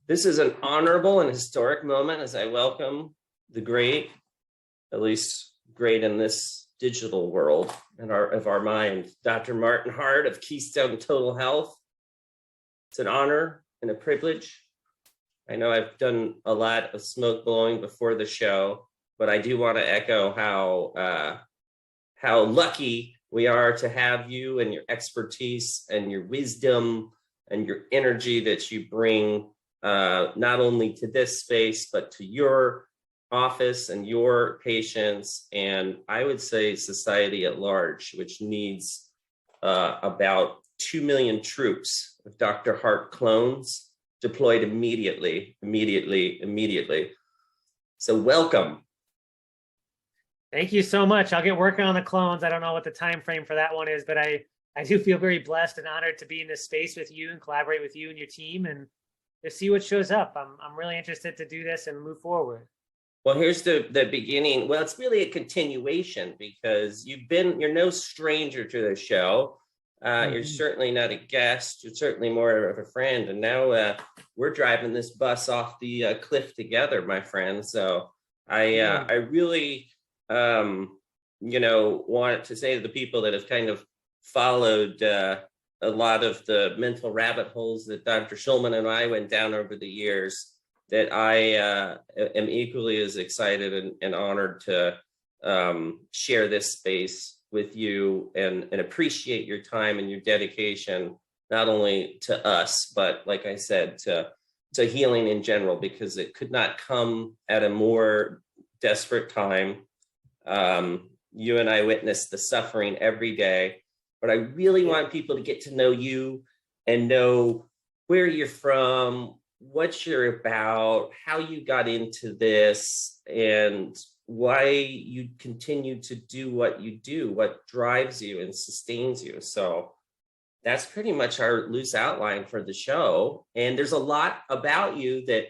This is an honorable and historic moment as I welcome the great, at least great in this digital world and of our mind, Dr. Martin Hart of Keystone Total Health. It's an honor and a privilege. I know I've done a lot of smoke blowing before the show, but I do want to echo how lucky we are to have you and your expertise and your wisdom and your energy that you bring not only to this space, but to your office and your patients, and I would say society at large, which needs about 2 million troops of Dr. Hart clones deployed immediately. So welcome. Thank you so much. I'll get working on the clones. I don't know what the time frame for that one is, but I do feel very blessed and honored to be in this space with you and collaborate with you and your team and to see what shows up. I'm really interested to do this and move forward. Well, here's the beginning. Well, it's really a continuation because you're no stranger to the show. You're certainly not a guest. You're certainly more of a friend. And now we're driving this bus off the cliff together, my friend. So I really, want to say to the people that have kind of followed a lot of the mental rabbit holes that Dr. Schulman and I went down over the years, that I am equally as excited and honored to share this space with you and appreciate your time and your dedication, not only to us, but like I said, to healing in general, because it could not come at a more desperate time. You and I witness the suffering every day, but I really want people to get to know you and know where you're from, what you're about, how you got into this, and why you continue to do what you do, what drives you and sustains you. So that's pretty much our loose outline for the show. And there's a lot about you that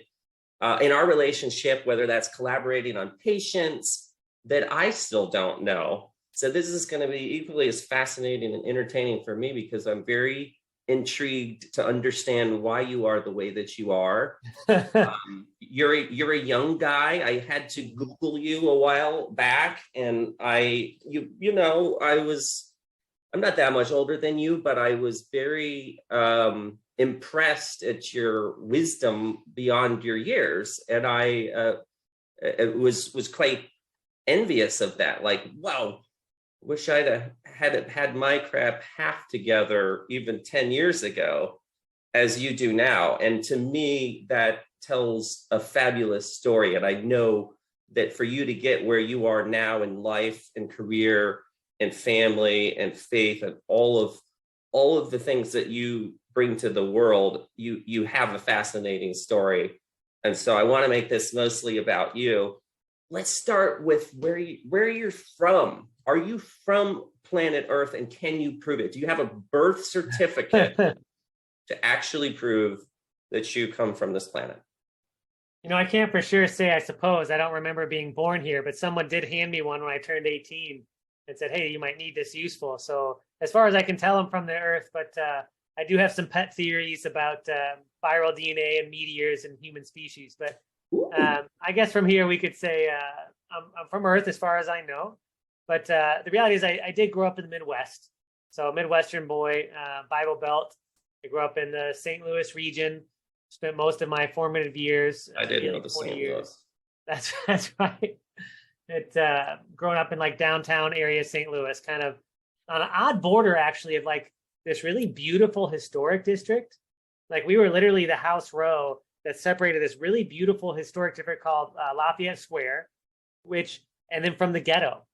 in our relationship, whether that's collaborating on patients, that I still don't know. So this is going to be equally as fascinating and entertaining for me because I'm very intrigued to understand why you are the way that you are. You're a young guy. I had to Google you a while back, and I'm not that much older than you, but I was very impressed at your wisdom beyond your years, and I was quite envious of that. Like, wow, wish I'd had my crap half together even 10 years ago as you do now. And to me, that tells a fabulous story. And I know that for you to get where you are now in life and career and family and faith and all of the things that you bring to the world, you have a fascinating story. And so I want to make this mostly about you. Let's start with where you're from. Are you from planet Earth, and can you prove it? Do you have a birth certificate to actually prove that you come from this planet? I can't for sure say, I suppose. I don't remember being born here, but someone did hand me one when I turned 18 and said, hey, you might need this useful. So as far as I can tell, I'm from the Earth, but I do have some pet theories about viral DNA and meteors and human species. But I guess from here we could say I'm from Earth as far as I know. But the reality is I did grow up in the Midwest. So Midwestern boy, Bible Belt. I grew up in the St. Louis region, spent most of my formative years. I did know the St. Louis. That's right. Growing up in like downtown area St. Louis, kind of on an odd border actually of like this really beautiful historic district. Like we were literally the house row that separated this really beautiful historic district called Lafayette Square, and then from the ghetto.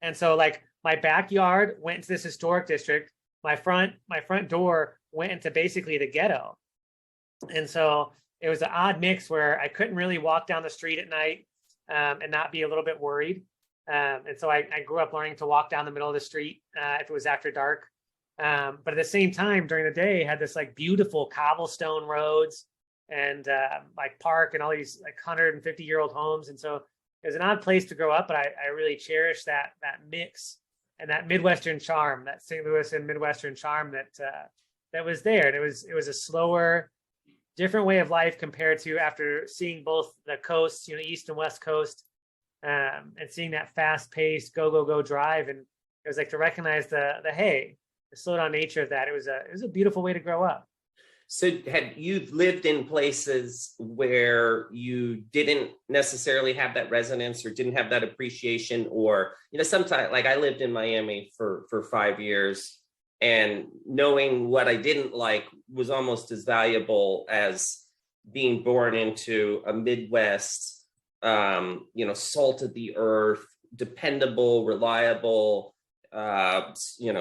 And so like my backyard went into this historic district. My front door went into basically the ghetto. And so it was an odd mix where I couldn't really walk down the street at night and not be a little bit worried. And so I grew up learning to walk down the middle of the street if it was after dark. But at the same time, during the day, had this like beautiful cobblestone roads and like park and all these like 150-year-old homes. And so it was an odd place to grow up, but I really cherish that mix and that Midwestern charm, that St. Louis and Midwestern charm that was there. And it was a slower, different way of life compared to after seeing both the coasts, East and West Coast, and seeing that fast paced go drive. And it was like to recognize the slow down nature of that. It was a beautiful way to grow up. So had you lived in places where you didn't necessarily have that resonance or didn't have that appreciation, or, sometimes, like I lived in Miami for 5 years, and knowing what I didn't like was almost as valuable as being born into a Midwest, salt of the earth, dependable, reliable, bring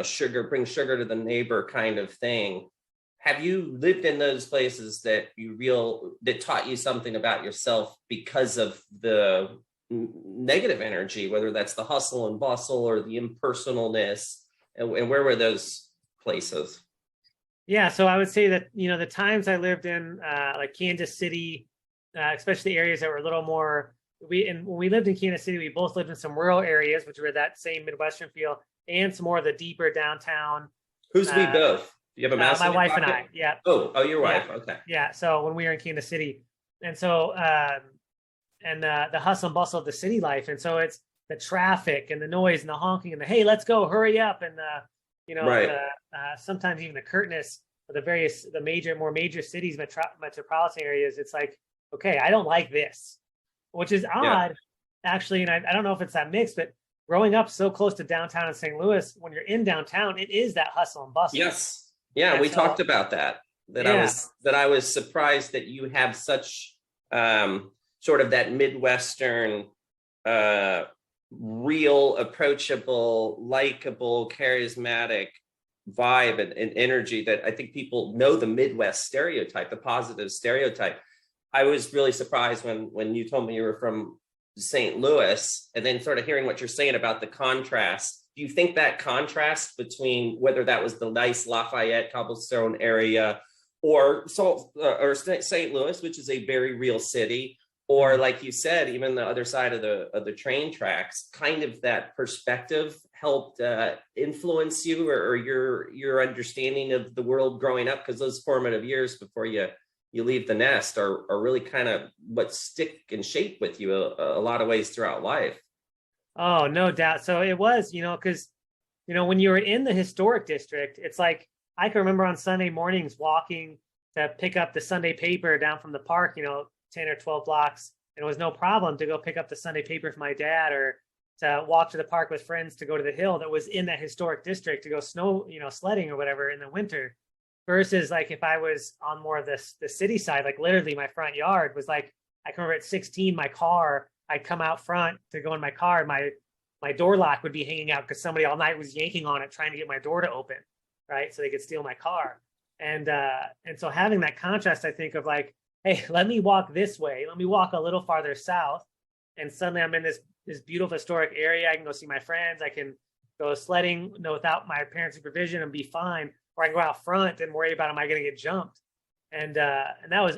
sugar to the neighbor kind of thing. Have you lived in those places that taught you something about yourself because of the negative energy, whether that's the hustle and bustle or the impersonalness? And where were those places? Yeah, so I would say that, the times I lived in, like Kansas City, especially areas that were a little more, when we lived in Kansas City, we both lived in some rural areas, which were that same Midwestern feel, and some more of the deeper downtown. Who's we both? Do you have a mouse? My wife and I, yeah. Oh, your wife, yeah. Okay. Yeah, so when we were in Kansas City, and so, and the hustle and bustle of the city life, and so it's the traffic and the noise and the honking and the, hey, let's go, hurry up, and right. Sometimes even the curtness of the more major cities, metropolitan areas. It's like, okay, I don't like this, which is odd, actually. And I don't know if it's that mix, but growing up so close to downtown in St. Louis, when you're in downtown, it is that hustle and bustle. Yes. Yeah, and we talked about that. I was surprised that you have such sort of that Midwestern, real, approachable, likable, charismatic vibe and energy that I think people know the Midwest stereotype, the positive stereotype. I was really surprised when you told me you were from St. Louis, and then sort of hearing what you're saying about the contrast. Do you think that contrast between whether that was the nice Lafayette cobblestone area or St. Louis, which is a very real city, or like you said, even the other side of the train tracks, kind of that perspective helped influence you or your understanding of the world growing up? Because those formative years before you leave the nest are really kind of what stick and shape with you a lot of ways throughout life. Oh, no doubt. So it was, because, when you were in the historic district, it's like, I can remember on Sunday mornings walking to pick up the Sunday paper down from the park, 10 or 12 blocks. And it was no problem to go pick up the Sunday paper for my dad, or to walk to the park with friends to go to the hill that was in that historic district to go sledding or whatever in the winter. Versus like if I was on more of the city side, like literally my front yard was like, I can remember at 16, my car, I'd come out front to go in my car. My door lock would be hanging out because somebody all night was yanking on it, trying to get my door to open, right? So they could steal my car. And so having that contrast, I think of like, hey, let me walk this way. Let me walk a little farther south. And suddenly I'm in this beautiful historic area. I can go see my friends. I can go sledding, without my parents' supervision and be fine. Or I can go out front and worry about, am I going to get jumped? And that was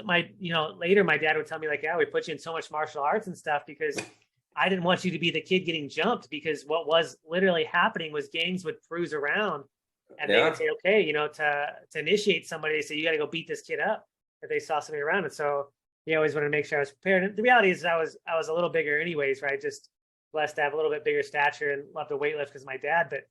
later my dad would tell me like, yeah, we put you in so much martial arts and stuff because I didn't want you to be the kid getting jumped, because what was literally happening was gangs would cruise around and they would say, okay, to initiate somebody, they say, you got to go beat this kid up if they saw somebody around. And so he always wanted to make sure I was prepared. And the reality is I was a little bigger anyways, right? Just blessed to have a little bit bigger stature and love to weightlift because of my dad, but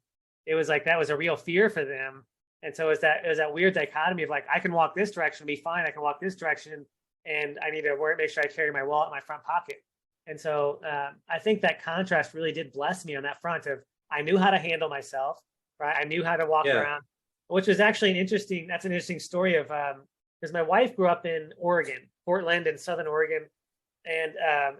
it was like, that was a real fear for them. And so it was that weird dichotomy of like, I can walk this direction and be fine. I can walk this direction and I need to make sure I carry my wallet in my front pocket. And so I think that contrast really did bless me on that front of, I knew how to handle myself, right? I knew how to walk around, which was actually an interesting story of, because my wife grew up in Oregon, Portland and Southern Oregon. And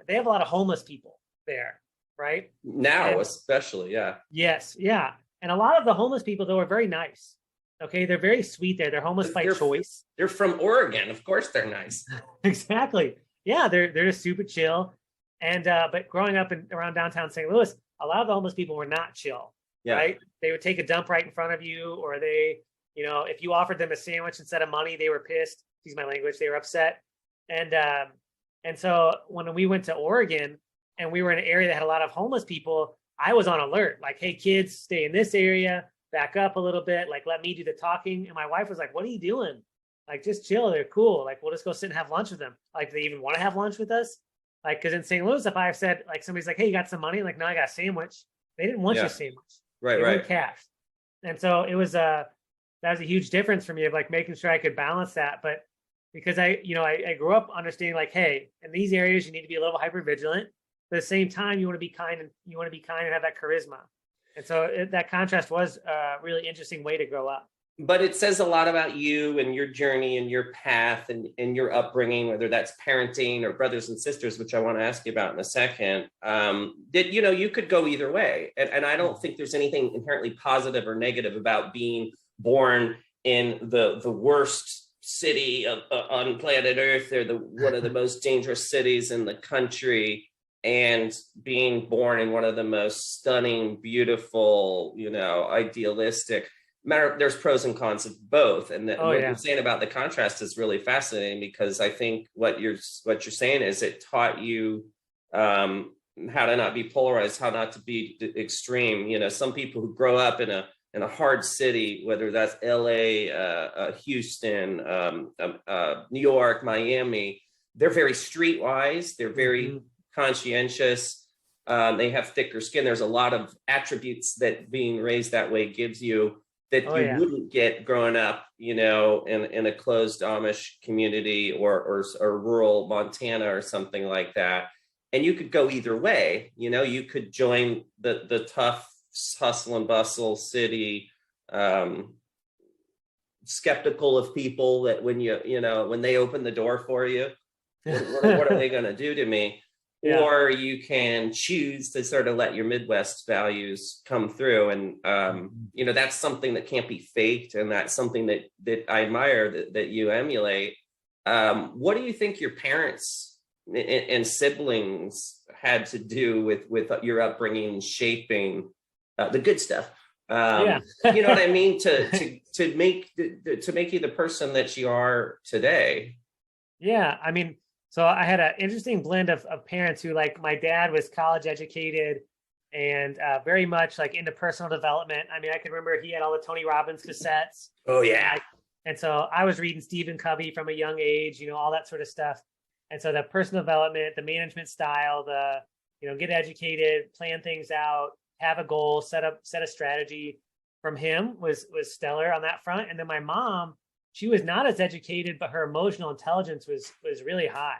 they have a lot of homeless people there, right? Now, especially, yeah. Yes, yeah. And a lot of the homeless people, though, are very nice. Okay, they're very sweet there. They're homeless by choice. They're from Oregon. Of course they're nice. Exactly. Yeah, they're just super chill. And but growing up around downtown St. Louis, a lot of the homeless people were not chill. Yeah. Right? They would take a dump right in front of you, or they, if you offered them a sandwich instead of money, they were pissed. Excuse my language. They were upset. And so when we went to Oregon and we were in an area that had a lot of homeless people, I was on alert. Like, hey, kids, stay in this area. Back up a little bit, like let me do the talking. And my wife was like, what are you doing? Like, just chill. They're cool. Like, we'll just go sit and have lunch with them. Like, do they even want to have lunch with us? Like, because in St. Louis, if I've said, like, somebody's like, hey, you got some money? Like, no, I got a sandwich. They didn't want your sandwich. Right, they right. want cash. And so it was that was a huge difference for me of like making sure I could balance that. But because I grew up understanding like, hey, in these areas, you need to be a little hyper vigilant. But at the same time, you want to be kind and have that charisma. And so that contrast was a really interesting way to grow up. But it says a lot about you and your journey and your path and your upbringing, whether that's parenting or brothers and sisters, which I want to ask you about in a second. That, you could go either way. And I don't think there's anything inherently positive or negative about being born in the worst city on planet Earth, or one of the most dangerous cities in the country, and being born in one of the most stunning, beautiful, idealistic. There's pros and cons of both, and what you're saying about the contrast is really fascinating, because I think what you're saying is it taught you how to not be polarized, how not to be extreme. Some people who grow up in a hard city, whether that's LA, Houston, New York, Miami, they're very streetwise. They're very conscientious. They have thicker skin. There's a lot of attributes that being raised that way gives you that wouldn't get growing up, in a closed Amish community or rural Montana or something like that. And you could go either way. You could join the tough hustle and bustle city, skeptical of people that when when they open the door for you, what are they going to do to me? Yeah. Or you can choose to sort of let your Midwest values come through. And, that's something that can't be faked. And that's something that I admire that you emulate. What do you think your parents and siblings had to do with your upbringing and shaping the good stuff? You know what I mean? To make you the person that you are today. Yeah. I mean, so I had an interesting blend of parents who, like, my dad was college educated and very much like into personal development. I mean, I can remember he had all the Tony Robbins cassettes. Oh yeah. And so I was reading Stephen Covey from a young age, all that sort of stuff. And so the personal development, the management style, the, get educated, plan things out, have a goal, set a strategy from him was stellar on that front. And then my mom, she was not as educated, but her emotional intelligence was really high.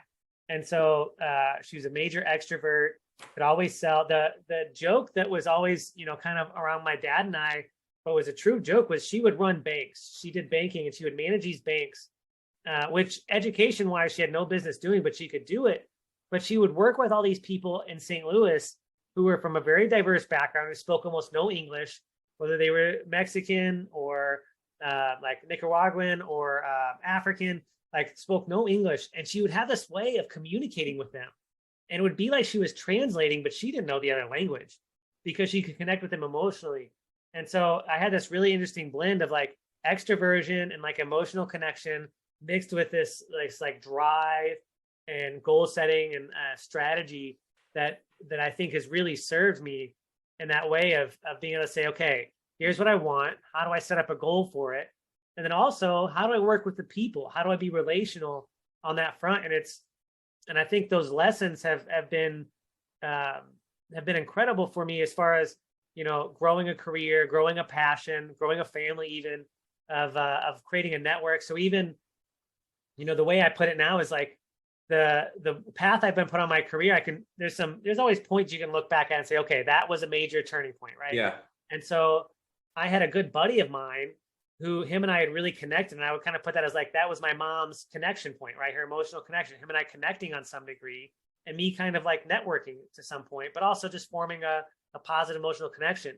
And so she was a major extrovert, could always sell. The joke that was always, kind of around my dad and I, but was a true joke, was she would run banks. She did banking and she would manage these banks, which education-wise, she had no business doing, but she could do it. But she would work with all these people in St. Louis who were from a very diverse background, who spoke almost no English, whether they were Mexican or like Nicaraguan or African, like spoke no English. And she would have this way of communicating with them. And it would be like she was translating, but she didn't know the other language because she could connect with them emotionally. And so I had this really interesting blend of like extroversion and like emotional connection mixed with this like drive and goal setting and strategy that I think has really served me in that way of being able to say, okay, here's what I want. How do I set up a goal for it? And then also, how do I work with the people? How do I be relational on that front? And I think those lessons have been incredible for me as far as, growing a career, growing a passion, growing a family, even of creating a network. So even, the way I put it now is like the path I've been put on my career, there's always points you can look back at and say, okay, that was a major turning point, right? Yeah. And so I had a good buddy of mine who him and I had really connected. And I would kind of put that as like, that was my mom's connection point, right? Her emotional connection, him and I connecting on some degree, and me kind of like networking to some point, but also just forming a positive emotional connection.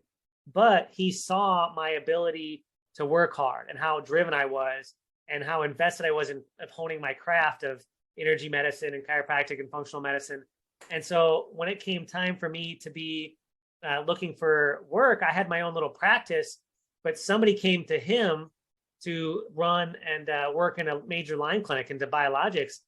But he saw my ability to work hard and how driven I was and how invested I was in honing my craft of energy medicine and chiropractic and functional medicine. And so when it came time for me to be looking for work, I had my own little practice, but somebody came to him to run and work in a major line clinic into biologics.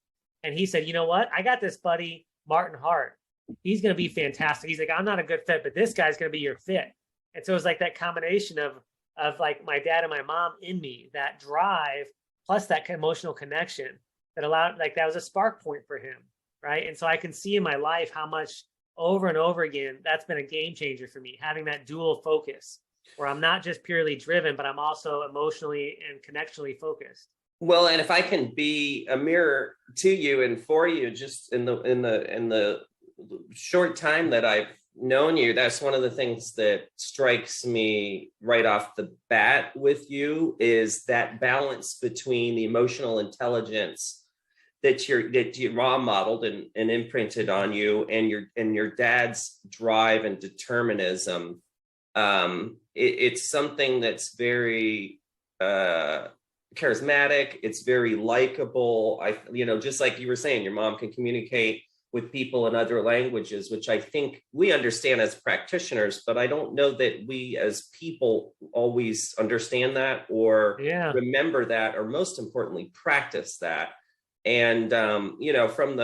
And he said, you know what? I got this buddy, Dr Hart. He's going to be fantastic. He's like, I'm not a good fit, but this guy's going to be your fit. And so it was like that combination of like my dad and my mom in me, that drive plus that emotional connection that allowed, like, that was a spark point for him, right? And so I can see in my life how much over and over again that's been a game changer for me, having that dual focus where I'm not just purely driven, but I'm also emotionally and connectionally focused. Well, and if I can be a mirror to you and for you, just in the short time that I've known you, that's one of the things that strikes me right off the bat with you, is that balance between the emotional intelligence that you raw modeled and imprinted on you, and your dad's drive and determinism. It's something that's very charismatic. It's very likable. Just like you were saying, your mom can communicate with people in other languages, which I think we understand as practitioners, but I don't know that we as people always understand that or remember that, or most importantly, practice that. And from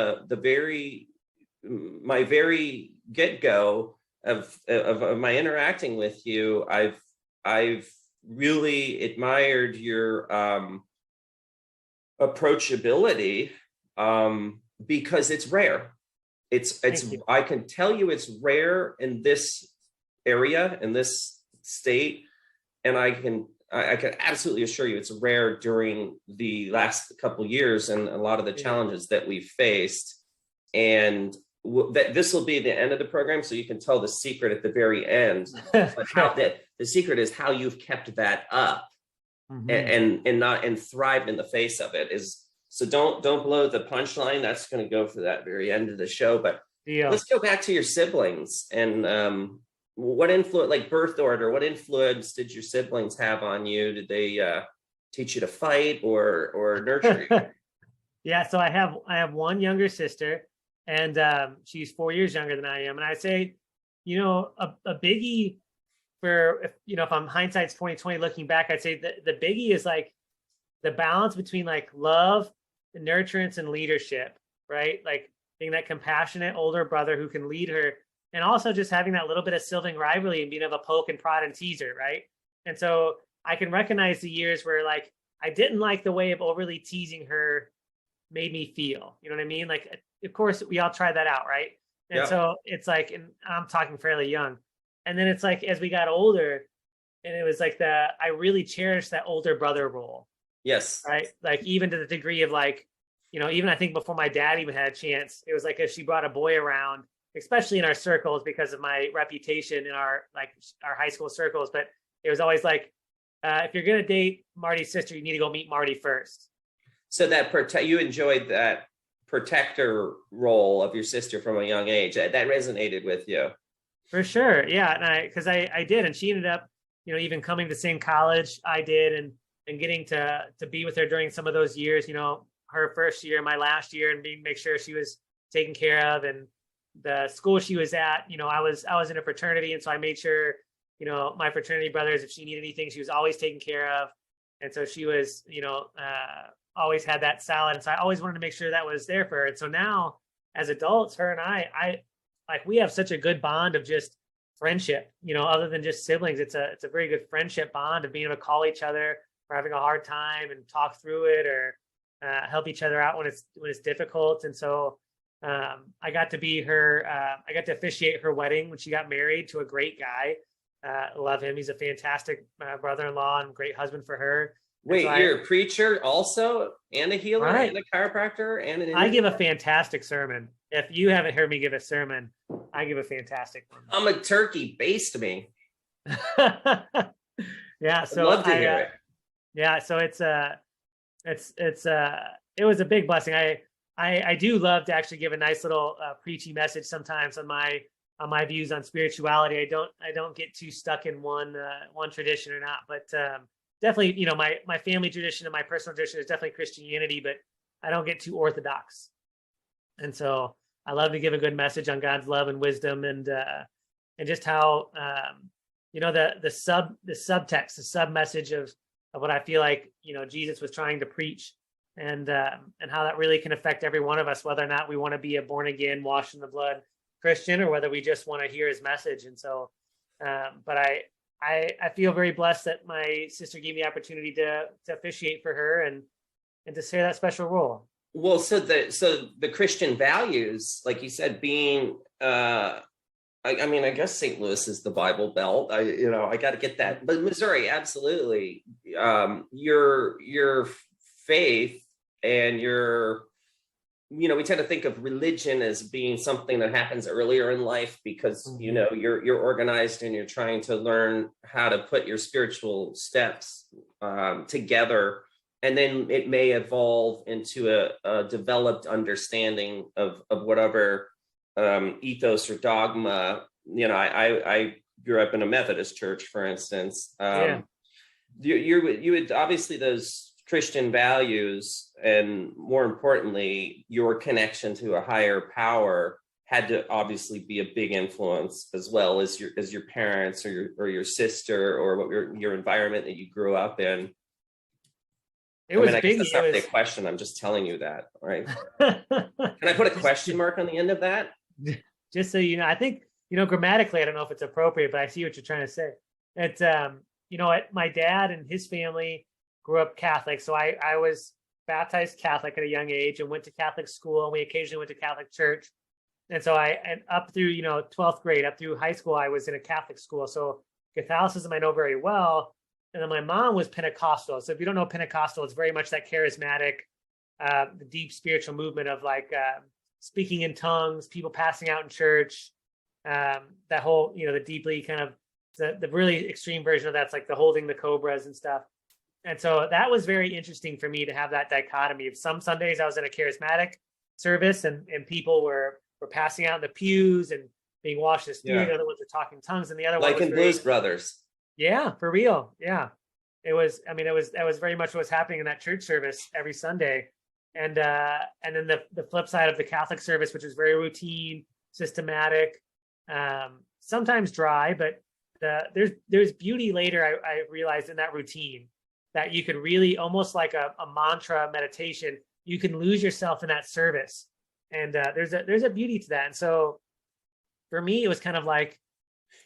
my very get-go of my interacting with you, I've really admired your approachability, because it's rare. I can tell you it's rare in this area, in this state, and I can absolutely assure you it's rare during the last couple of years and a lot of the challenges that we've faced. And that this will be the end of the program, so you can tell the secret at the very end. But the secret is how you've kept that up, and thrived in the face of it. So don't blow the punchline. That's going to go for that very end of the show. But let's go back to your siblings and what influence, like birth order, what influence did your siblings have on you? Did they teach you to fight or nurture you? Yeah, so I have one younger sister, and she's 4 years younger than I am. And I'd say, a biggie for, if I'm hindsight's 2020 looking back, I'd say the biggie is like the balance between like love, nurturance, and leadership, right? Like being that compassionate older brother who can lead her, and also just having that little bit of sibling rivalry and being able to poke and prod and tease her, right? And so I can recognize the years where like I didn't like the way of overly teasing her made me feel, you know what I mean? Like, of course, we all try that out, right? And so it's like, and I'm talking fairly young. And then it's like, as we got older, and it was like I really cherished that older brother role. Yes. Right. Like even to the degree of like, even I think before my dad even had a chance, it was like if she brought a boy around, especially in our circles because of my reputation in our high school circles. But it was always like, if you're going to date Marty's sister, you need to go meet Marty first. So you enjoyed that protector role of your sister from a young age. That resonated with you. For sure. Yeah. And because I did. And she ended up, even coming to the same college I did, and getting to be with her during some of those years, her first year, my last year, and make sure she was taken care of. And the school she was at, I was in a fraternity. And so I made sure, my fraternity brothers, if she needed anything, she was always taken care of. And so she was, always had that salad. And so I always wanted to make sure that was there for her. And so now as adults, her and I we have such a good bond of just friendship, other than just siblings. It's a very good friendship bond of being able to call each other or having a hard time and talk through it, or help each other out when it's difficult. And so I got to be her, I got to officiate her wedding when she got married to a great guy. Love him. He's a fantastic brother-in-law and great husband for her. Wait, so you're a preacher also, and a healer, right, and a chiropractor, and an... I give a fantastic sermon. If you haven't heard me give a sermon, I give a fantastic one. I'm a turkey. Baste me. Yeah, so I'd love to hear it. Yeah, so it was a big blessing. I do love to actually give a nice little preachy message sometimes on my views on spirituality. I don't get too stuck in one tradition or not, but definitely, my family tradition and my personal tradition is definitely Christianity, but I don't get too orthodox. And so I love to give a good message on God's love and wisdom, and just how the subtext, the sub message of what I feel like Jesus was trying to preach, and how that really can affect every one of us, whether or not we want to be a born again, washed in the blood Christian, or whether we just want to hear his message. And so, but I feel very blessed that my sister gave me the opportunity to officiate for her, and and to share that special role. Well, so the Christian values, like you said, being I mean, I guess St. Louis is the Bible Belt. I got to get that, but Missouri, absolutely. Your faith and we tend to think of religion as being something that happens earlier in life because you're organized and you're trying to learn how to put your spiritual steps together, and then it may evolve into a developed understanding of whatever ethos or dogma. I grew up in a Methodist church, for instance. You would obviously those Christian values, and more importantly, your connection to a higher power had to obviously be a big influence, as well as your parents or your sister or what your environment that you grew up in. It was big. That's not really a question. I'm just telling you that, right? Can I put a question mark on the end of that? Just so you know, I think, grammatically, I don't know if it's appropriate, but I see what you're trying to say. It's, my dad and his family grew up Catholic. So I was baptized Catholic at a young age and went to Catholic school, and we occasionally went to Catholic church. And so and up through, 12th grade, up through high school, I was in a Catholic school. So Catholicism I know very well. And then my mom was Pentecostal. So if you don't know Pentecostal, it's very much that charismatic, the deep spiritual movement of like speaking in tongues, people passing out in church, that whole, the deeply kind of the really extreme version of that's like the holding the cobras and stuff. And so that was very interesting for me to have that dichotomy of some Sundays I was in a charismatic service and people were passing out in the pews and being washed in the Spirit. The other ones were talking tongues, and the other like one was in Blues Brothers. Yeah, for real. Yeah. That was very much what was happening in that church service every Sunday. And then the flip side of the Catholic service, which is very routine, systematic, sometimes dry, but there's beauty later, I realized, in that routine, that you could really, almost like a mantra meditation, you can lose yourself in that service. And there's a beauty to that. And so for me, it was kind of like,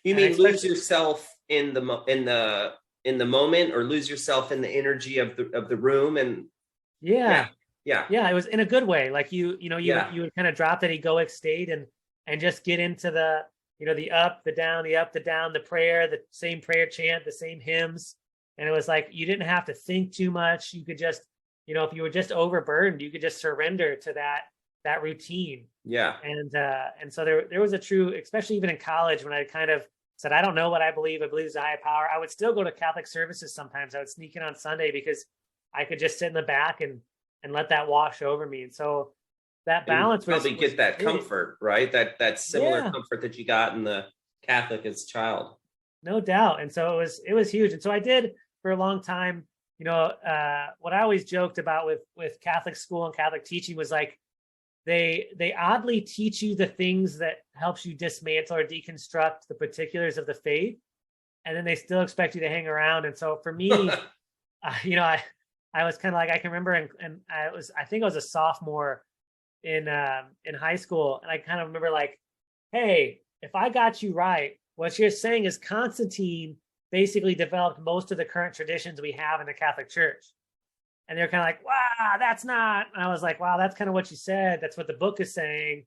you mean lose yourself in the moment, or lose yourself in the energy of the room? And yeah, it was in a good way. Like you would kind of drop that egoic state and just get into the the up, the down, the up, the down, the prayer, the same prayer chant, the same hymns. And it was like you didn't have to think too much. You could just, if you were just overburdened, you could just surrender to that routine. Yeah. And so there was a true, especially even in college, when I kind of said, I don't know what I believe there's a higher power, I would still go to Catholic services sometimes. I would sneak in on Sunday because I could just sit in the back and let that wash over me. And so that balance probably get that comfort, right? That similar comfort that you got in the Catholic as a child. No doubt. And so it was huge. And so I did for a long time, what I always joked about with Catholic school and Catholic teaching was like, they oddly teach you the things that helps you dismantle or deconstruct the particulars of the faith, and then they still expect you to hang around. And so for me, I was kind of like, I can remember, and I think I was a sophomore in high school, and I kind of remember like, hey, if I got you right, what you're saying is Constantine basically developed most of the current traditions we have in the Catholic Church. And they're kind of like, wow, that's not. And I was like, wow, that's kind of what you said. That's what the book is saying.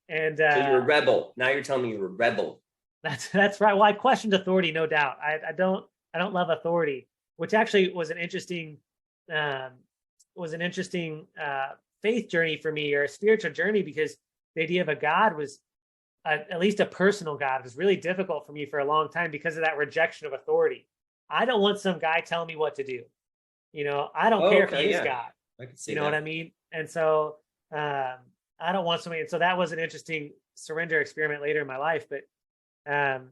And so you're a rebel. Now you're telling me you're a rebel. That's right. Well, I questioned authority, no doubt. I don't love authority, which actually was an interesting faith journey for me, or a spiritual journey, because the idea of a God was at least a personal God was really difficult for me for a long time because of that rejection of authority. I don't want some guy telling me what to do. I don't care if he is God. I can see what I mean? And so I don't want somebody. And so that was an interesting surrender experiment later in my life. But and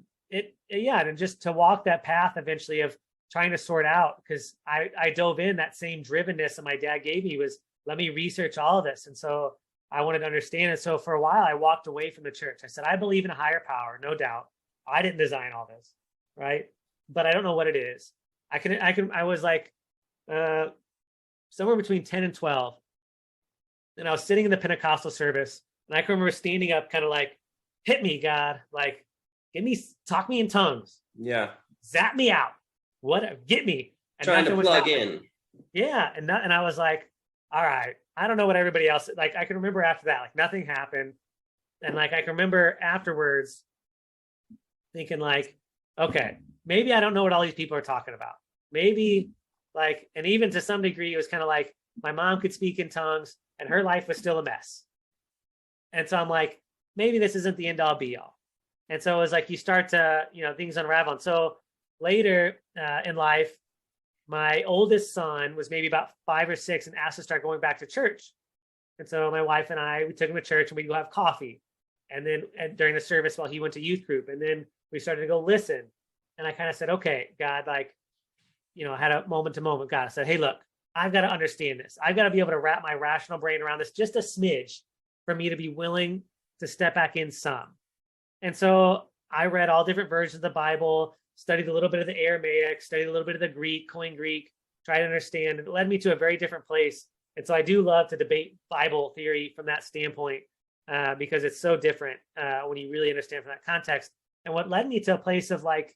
just to walk that path eventually of trying to sort out, because I dove in that same drivenness that my dad gave me was, let me research all of this. And so I wanted to understand it. So for a while, I walked away from the church. I said, I believe in a higher power, no doubt. I didn't design all this, right? But I don't know what it is. I was like, somewhere between 10 and 12. And I was sitting in the Pentecostal service, and I can remember standing up kind of like, hit me, God, like, talk me in tongues. Yeah. Zap me out. Get me. And trying to plug in. Yeah. And I was like, all right, I don't know what everybody else, like, I can remember after that, like nothing happened. And like, I can remember afterwards thinking like, okay, maybe I don't know what all these people are talking about. Maybe like, and even to some degree, it was kind of like my mom could speak in tongues and her life was still a mess. And so I'm like, maybe this isn't the end all be all. And so it was like, you start to, things unravel. And so later in life, my oldest son was maybe about 5 or 6 and asked to start going back to church. And so my wife and I, we took him to church and we'd go have coffee. And then during the service while he went to youth group, and then we started to go listen. And I kind of said, okay, God, like, I had a moment to moment. God, I said, hey, look, I've got to understand this. I've got to be able to wrap my rational brain around this just a smidge for me to be willing to step back in some. And so I read all different versions of the Bible, studied a little bit of the Aramaic, studied a little bit of the Greek, Koine Greek, tried to understand. And it led me to a very different place. And so I do love to debate Bible theory from that standpoint because it's so different when you really understand from that context. And what led me to a place of like,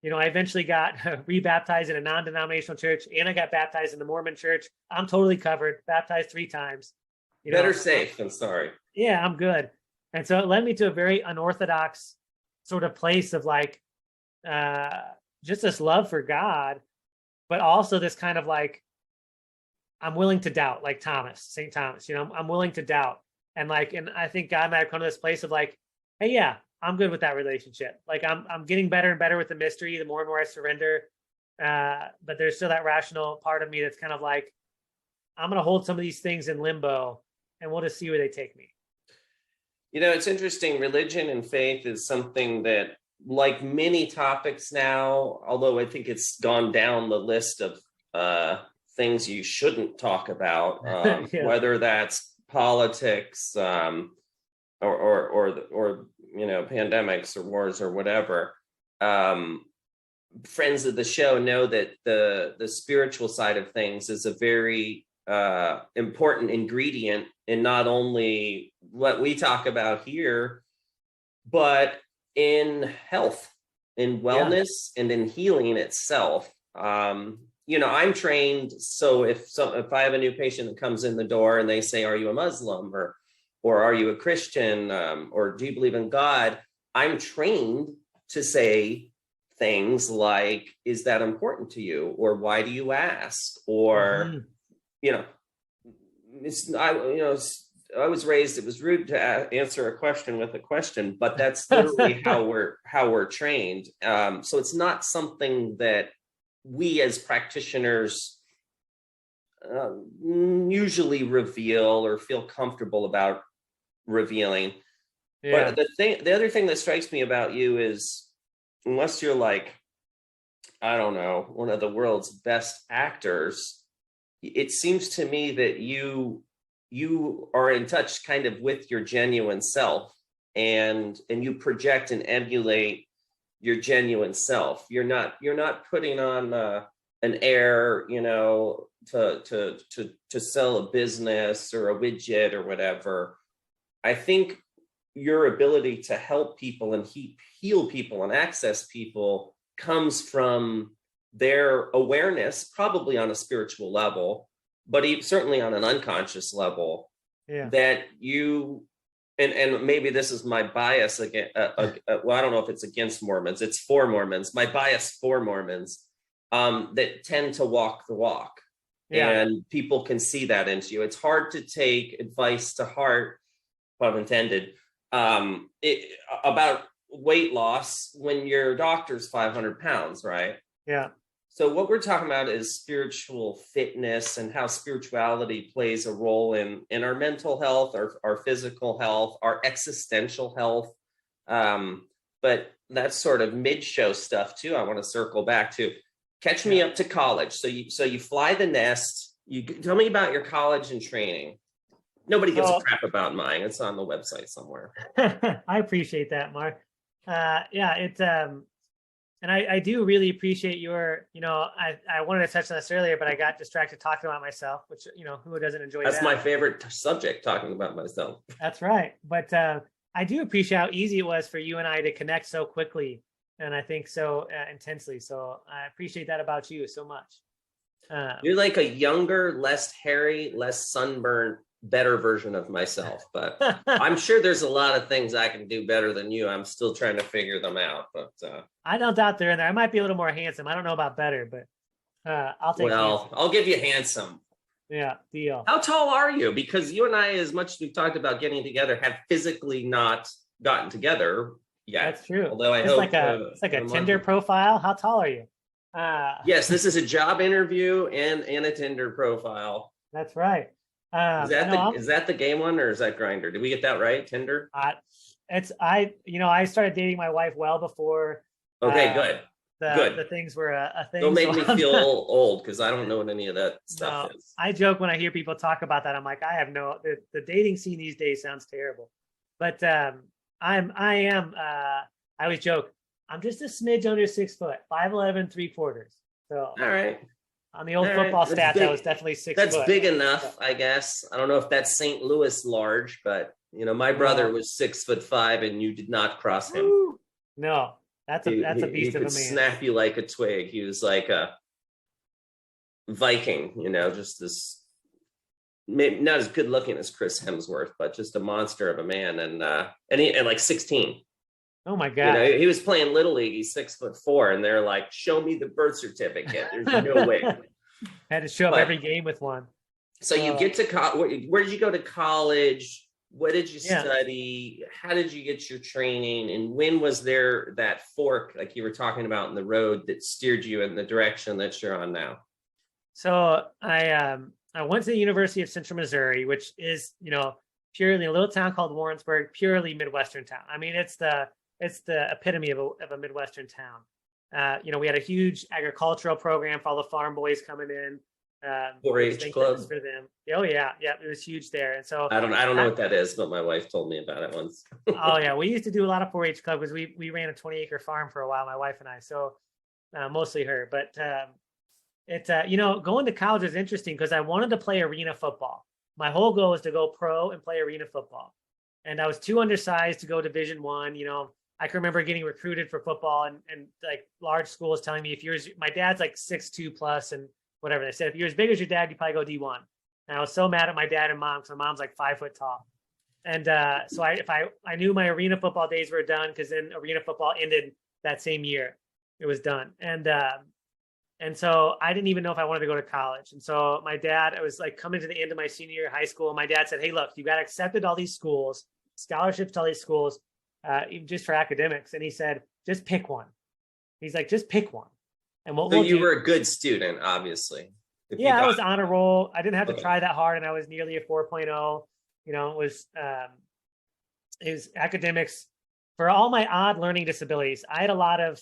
I eventually got rebaptized in a non-denominational church, and I got baptized in the Mormon church. I'm totally covered, baptized 3 times. Better safe than sorry. Yeah, I'm good. And so it led me to a very unorthodox sort of place of like, just this love for God, but also this kind of like, I'm willing to doubt, like St. Thomas, I'm willing to doubt. And I think God and I have come to this place of like, hey, yeah, I'm good with that relationship. Like I'm getting better and better with the mystery, the more and more I surrender. But there's still that rational part of me that's kind of like, I'm going to hold some of these things in limbo and we'll just see where they take me. It's interesting. Religion and faith is something that, like many topics now, although I think it's gone down the list of things you shouldn't talk about, Yeah. whether that's politics or pandemics or wars or whatever. Friends of the show know that the spiritual side of things is a very important ingredient in not only what we talk about here, but in health, in wellness, and in healing itself. I'm trained. So if I have a new patient that comes in the door and they say, "Are you a Muslim?" or "Are you a Christian?" Or "Do you believe in God?" I'm trained to say things like, "Is that important to you?" Or "Why do you ask?" Or, I was raised, it was rude to answer a question with a question, but that's literally how we're trained. So it's not something that we as practitioners usually reveal or feel comfortable about revealing. Yeah. But the other thing that strikes me about you is, unless you're like, I don't know, one of the world's best actors, it seems to me that you are in touch kind of with your genuine self, and you project and emulate your genuine self. You're not putting on an air, to sell a business or a widget or whatever. I think your ability to help people and heal people and access people comes from their awareness, probably on a spiritual level, but certainly on an unconscious level, that you, and maybe this is my bias again. Well, I don't know if it's against Mormons. It's for Mormons. My bias for Mormons that tend to walk the walk, and people can see that into you. It's hard to take advice to heart, pun intended, about weight loss when your doctor's 500 pounds, right? Yeah. So what we're talking about is spiritual fitness and how spirituality plays a role in our mental health, our physical health, our existential health. But that's sort of mid-show stuff too. I want to circle back to. Catch me up to college. So you fly the nest. You tell me about your college and training. Nobody gives a crap about mine. It's on the website somewhere. I appreciate that, Mark. And I do really appreciate your, I wanted to touch on this earlier, but I got distracted talking about myself, which, who doesn't enjoy that? That's my favorite subject, talking about myself. That's right. But I do appreciate how easy it was for you and I to connect so quickly. And I think so intensely. So I appreciate that about you so much. You're like a younger, less hairy, less sunburned, better version of myself. But I'm sure there's a lot of things I can do better than you. I'm still trying to figure them out. But I don't doubt they're in there. I might be a little more handsome. I don't know about better, but I'll take. Well, handsome. I'll give you handsome. Yeah, deal. How tall are you? Because you and I, as much as we've talked about getting together, have physically not gotten together yet. That's true. Although it's like a Tinder profile. How tall are you? Yes, this is a job interview and a Tinder profile. That's right. Is that the gay one, or is that Grindr? Did we get that right? Tinder? I started dating my wife well before. Okay, good. The things were a thing. Don't make me feel old, because I don't know what any of that stuff is. I joke when I hear people talk about that. I'm like, I have the dating scene these days sounds terrible. But I always joke, I'm just a smidge under 6 foot, 5'11", 3/4. So all right. On the old football stats, I was definitely 6 foot. That's big enough, I guess. I don't know if that's St. Louis large, but my brother was 6'5", and you did not cross him. Woo! No. That's a beast of a man. Snap you like a twig. He was like a Viking, just this, maybe not as good looking as Chris Hemsworth, but just a monster of a man. And like 16. Oh my God. He was playing Little League. He's 6'4", and they're like, "Show me the birth certificate." There's no way. Had to show up every game with one. So you get to where did you go to college? What did you study? How did you get your training? And when was there that fork, like you were talking about, in the road that steered you in the direction that you're on now? So I went to the University of Central Missouri, which is, purely a little town called Warrensburg, purely Midwestern town. I mean, it's the epitome of a Midwestern town. We had a huge agricultural program for all the farm boys coming in. 4-H club for them. Oh yeah, it was huge there. And so I don't know what that is, but my wife told me about it once. Oh yeah, we used to do a lot of 4-H club because we ran a 20-acre farm for a while, my wife and I. So mostly her, but going to college was interesting because I wanted to play arena football. My whole goal was to go pro and play arena football, and I was too undersized to go Division I. I can remember getting recruited for football and like large schools telling me my dad's like 6'2" plus and whatever. They said, if you're as big as your dad, you probably go D1. And I was so mad at my dad and mom because my mom's like 5 foot tall. And so I knew my arena football days were done, because then arena football ended that same year. It was done. And so I didn't even know if I wanted to go to college. And so my dad, I was like coming to the end of my senior year of high school. My dad said, "Hey, look, you got accepted all these schools, scholarships to all these schools, just for academics." And he said, "Just pick one." He's like, "Just pick one." And so you were a good student, obviously. I was on a roll. I didn't have to try that hard, and I was nearly a 4.0. It was academics for all my odd learning disabilities. I had a lot of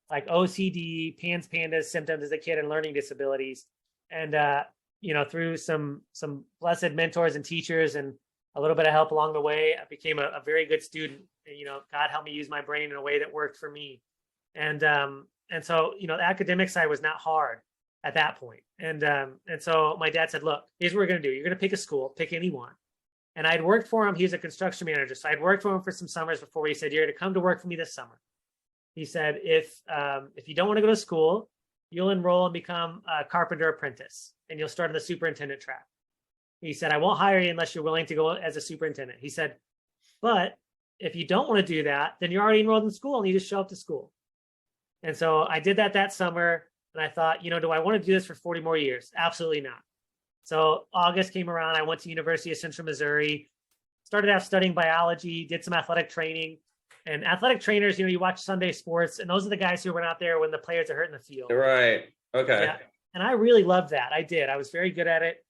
like OCD, PANS-PANDAS symptoms as a kid, and learning disabilities. And through some blessed mentors and teachers and a little bit of help along the way, I became a very good student. And, God helped me use my brain in a way that worked for me. And so, the academic side was not hard at that point. And so my dad said, "Look, here's what we're going to do. You're going to pick a school, pick any one." And I'd worked for him. He was a construction manager. So I'd worked for him for some summers before. He said, "You're going to come to work for me this summer." He said, if you don't want to go to school, you'll enroll and become a carpenter apprentice, and you'll start on the superintendent track. He said, "I won't hire you unless you're willing to go as a superintendent." He said, "But if you don't want to do that, then you're already enrolled in school and you just show up to school." And so I did that summer, and I thought, do I want to do this for 40 more years? Absolutely not. So August came around. I went to University of Central Missouri, started out studying biology, did some athletic training. And athletic trainers, you watch Sunday sports, and those are the guys who went out there when the players are hurt in the field. Right. Okay. Yeah. And I really loved that. I did. I was very good at it.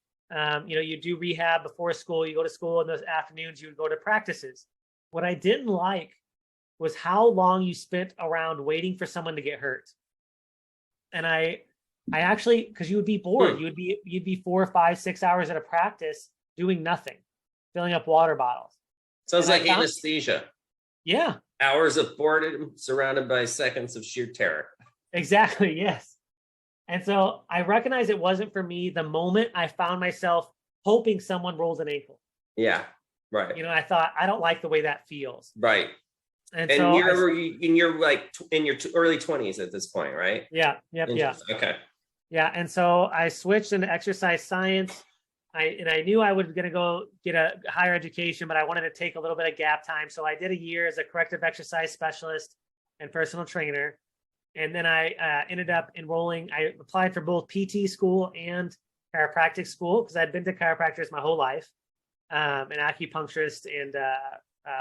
You do rehab before school. You go to school in those afternoons. You would go to practices. What I didn't like was how long you spent around waiting for someone to get hurt. And I actually, because you would be bored. You'd be 4, 5, 6 hours at a practice doing nothing, filling up water bottles. Sounds like anesthesia. Yeah. Hours of boredom surrounded by seconds of sheer terror. Exactly. Yes. And so I recognized it wasn't for me the moment I found myself hoping someone rolls an ankle. Yeah. Right. I thought, I don't like the way that feels. Right. And so you're like in your early 20s at this point, right? Yeah. Yep. Yeah. Okay. Yeah, and so I switched into exercise science. I knew I was going to go get a higher education, but I wanted to take a little bit of gap time. So I did a year as a corrective exercise specialist and personal trainer. And then I ended up enrolling. I applied for both PT school and chiropractic school because I'd been to chiropractors my whole life, an acupuncturist and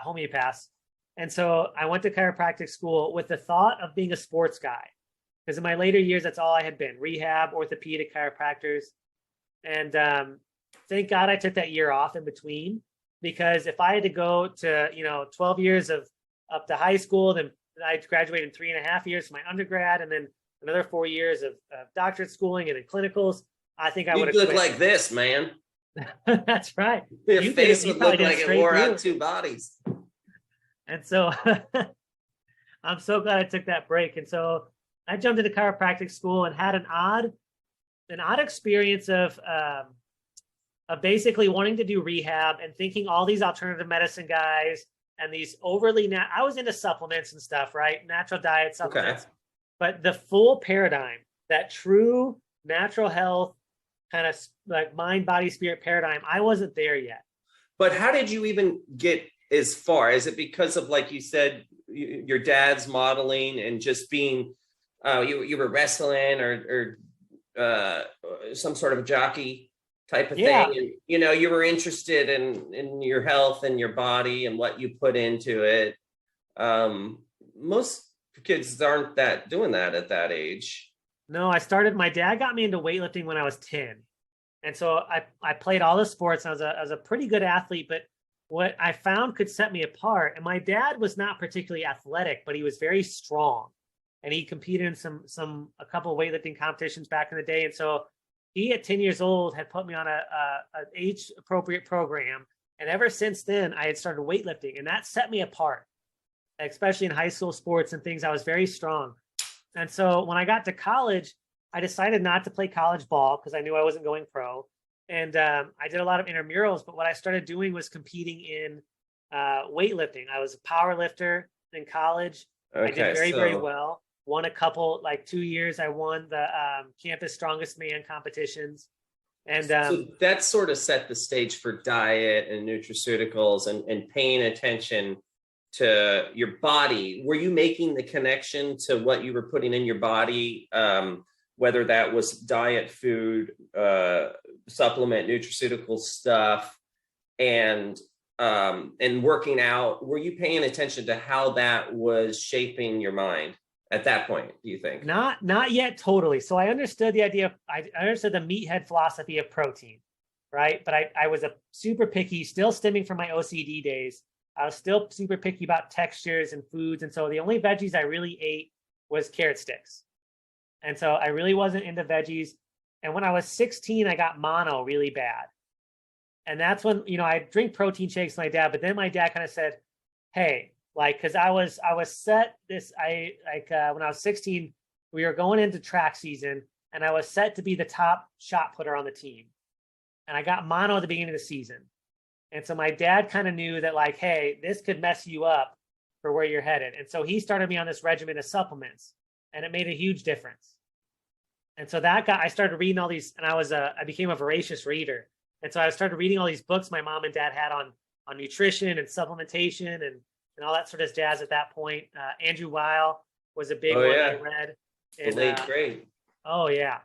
homeopaths. And so I went to chiropractic school with the thought of being a sports guy. Because in my later years, that's all I had been: rehab, orthopedic, chiropractors. And thank God I took that year off in between, because if I had to go to, 12 years of up to high school, then I graduated in 3.5 years for my undergrad, and then another 4 years of doctorate schooling and in clinicals, I think I would have look quit. like this, man. That's right. Your face would look like it wore out 2 bodies. And so I'm so glad I took that break. And so I jumped into chiropractic school and had an odd experience of basically wanting to do rehab and thinking all these alternative medicine guys and these overly I was into supplements and stuff, right? Natural diet supplements. Okay. But the full paradigm, that true natural health kind of like mind, body, spirit paradigm, I wasn't there yet. But how did you even get as far? Is it because of, like you said, your dad's modeling and just being you were wrestling or some sort of jockey type of thing, and you were interested in your health and your body and what you put into it? Most kids aren't doing that at that age. No, my dad got me into weightlifting when I was 10, and so I played all the sports. I was a pretty good athlete, but what I found could set me apart, and my dad was not particularly athletic, but he was very strong. And he competed in a couple of weightlifting competitions back in the day. And so he, at 10 years old, had put me on an age appropriate program. And ever since then, I had started weightlifting, and that set me apart, especially in high school sports and things. I was very strong. And so when I got to college, I decided not to play college ball because I knew I wasn't going pro. And I did a lot of intramurals, but what I started doing was competing in weightlifting. I was a power lifter in college. Okay, I did very well. Won a couple, like 2 years, I won the campus strongest man competitions. And so that sort of set the stage for diet and nutraceuticals and paying attention to your body. Were you making the connection to what you were putting in your body, whether that was diet, food, supplement, nutraceutical stuff, and working out? Were you paying attention to how that was shaping your mind at that point, do you think? Not yet totally. So I understood the idea of, I understood the meathead philosophy of protein, right? But I was a super picky, still stemming from my OCD days. I was still super picky about textures and foods. And so the only veggies I really ate was carrot sticks. And so I really wasn't into veggies. And when I was 16, I got mono really bad. And that's when, I drink protein shakes with my dad, but then my dad kind of said, hey, because I was set when I was 16, we were going into track season, and I was set to be the top shot putter on the team. And I got mono at the beginning of the season. And so my dad kind of knew that, hey, this could mess you up for where you're headed. And so he started me on this regimen of supplements, and it made a huge difference. And so I started reading all these, and I became a voracious reader. And so I started reading all these books my mom and dad had on nutrition and supplementation and all that sort of jazz at that point. Andrew Weil was a big one I read. The late great. Oh, yeah.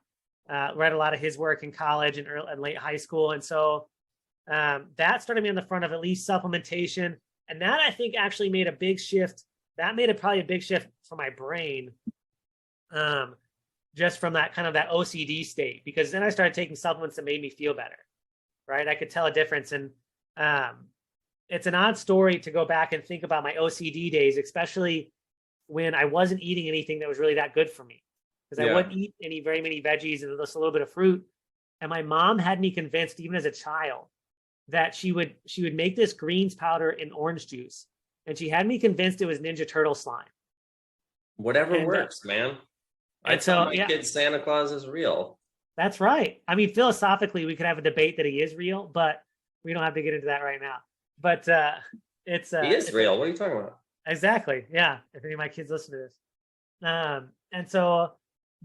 Read a lot of his work in college and late high school. And so that started me on the front of at least supplementation. And that, I think, actually made a big shift. That made probably a big shift for my brain, just from that kind of that OCD state. Because then I started taking supplements that made me feel better, right? I could tell a difference. And it's an odd story to go back and think about my OCD days, especially when I wasn't eating anything that was really that good for me, because I wouldn't eat very many veggies and just a little bit of fruit. And my mom had me convinced, even as a child, that she would make this greens powder in orange juice, and she had me convinced it was Ninja Turtle slime. Whatever works, man. I tell my kids Santa Claus is real. That's right. I mean, philosophically, we could have a debate that he is real, but we don't have to get into that right now. But he is real. What are you talking about? Exactly. Yeah. If any of my kids listen to this. And so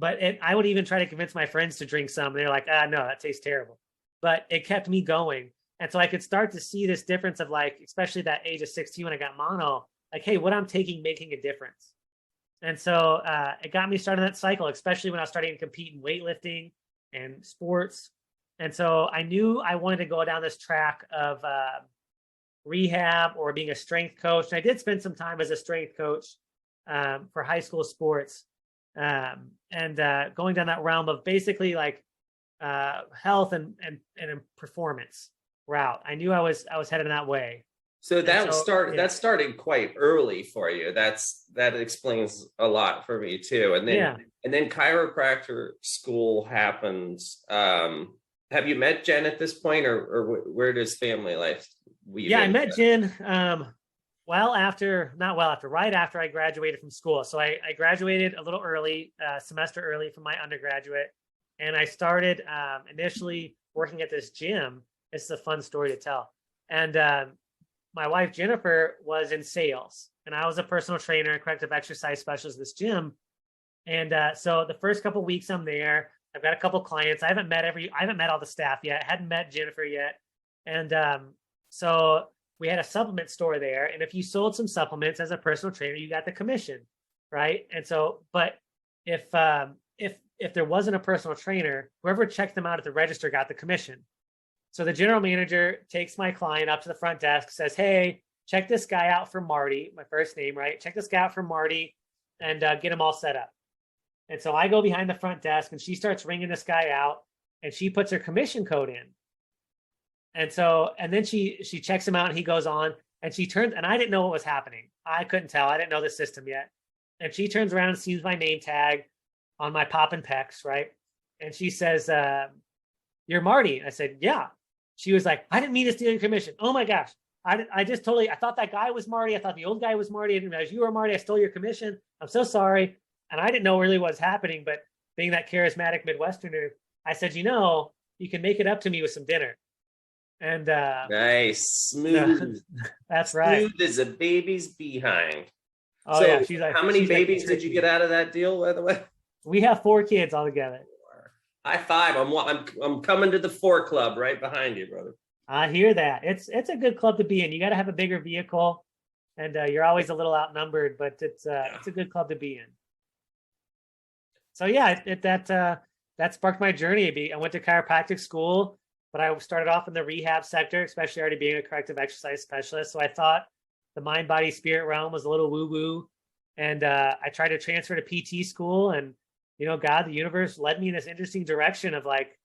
I would even try to convince my friends to drink some. And they're like, no, that tastes terrible. But it kept me going. And so I could start to see this difference of like, especially that age of 16 when I got mono, like, hey, what I'm taking making a difference. And so it got me started that cycle, especially when I was starting to compete in weightlifting and sports. And so I knew I wanted to go down this track of rehab or being a strength coach. And I did spend some time as a strength coach for high school sports, and going down that realm of basically like health and performance route. I knew I was headed that way. So that started quite early for you. That explains a lot for me too. And then chiropractor school happens. Have you met Jen at this point, or where does family life weave in? I met Jen right after I graduated from school. So I graduated a little early, semester early from my undergraduate, and I started initially working at this gym. It's a fun story to tell. And my wife, Jennifer, was in sales, and I was a personal trainer and corrective exercise specialist at this gym. And so the first couple of weeks I'm there, I've got a couple of clients. I haven't met all the staff yet. I hadn't met Jennifer yet. And so we had a supplement store there. And if you sold some supplements as a personal trainer, you got the commission, right? And so, but if there wasn't a personal trainer, whoever checked them out at the register got the commission. So the general manager takes my client up to the front desk, says, hey, check this guy out for Marty, my first name, right? Check this guy out for Marty and get him all set up. And so I go behind the front desk and she starts ringing this guy out and she puts her commission code in. And then she checks him out and he goes on and she turns, and I didn't know what was happening. I couldn't tell. I didn't know the system yet. And she turns around and sees my name tag on my pop and pecs, right? And she says, you're Marty. I said, yeah. She was like, I didn't mean to steal your commission. Oh my gosh. I thought that guy was Marty. I thought the old guy was Marty. I didn't realize you were Marty. I stole your commission. I'm so sorry. And I didn't know really what was happening, but being that charismatic Midwesterner, I said, you can make it up to me with some dinner. And nice, smooth. That's right. Smooth as a baby's behind. Oh yeah. She's like, how many babies did you get out of that deal, by the way? We have 4 kids altogether. High five. I'm coming to the 4 club right behind you, brother. I hear that. It's a good club to be in. You got to have a bigger vehicle, and you're always a little outnumbered, but it's a good club to be in. So yeah, that sparked my journey. I went to chiropractic school, but I started off in the rehab sector, especially already being a corrective exercise specialist. So I thought the mind, body, spirit realm was a little woo-woo, and I tried to transfer to PT school, and God, the universe led me in this interesting direction of like,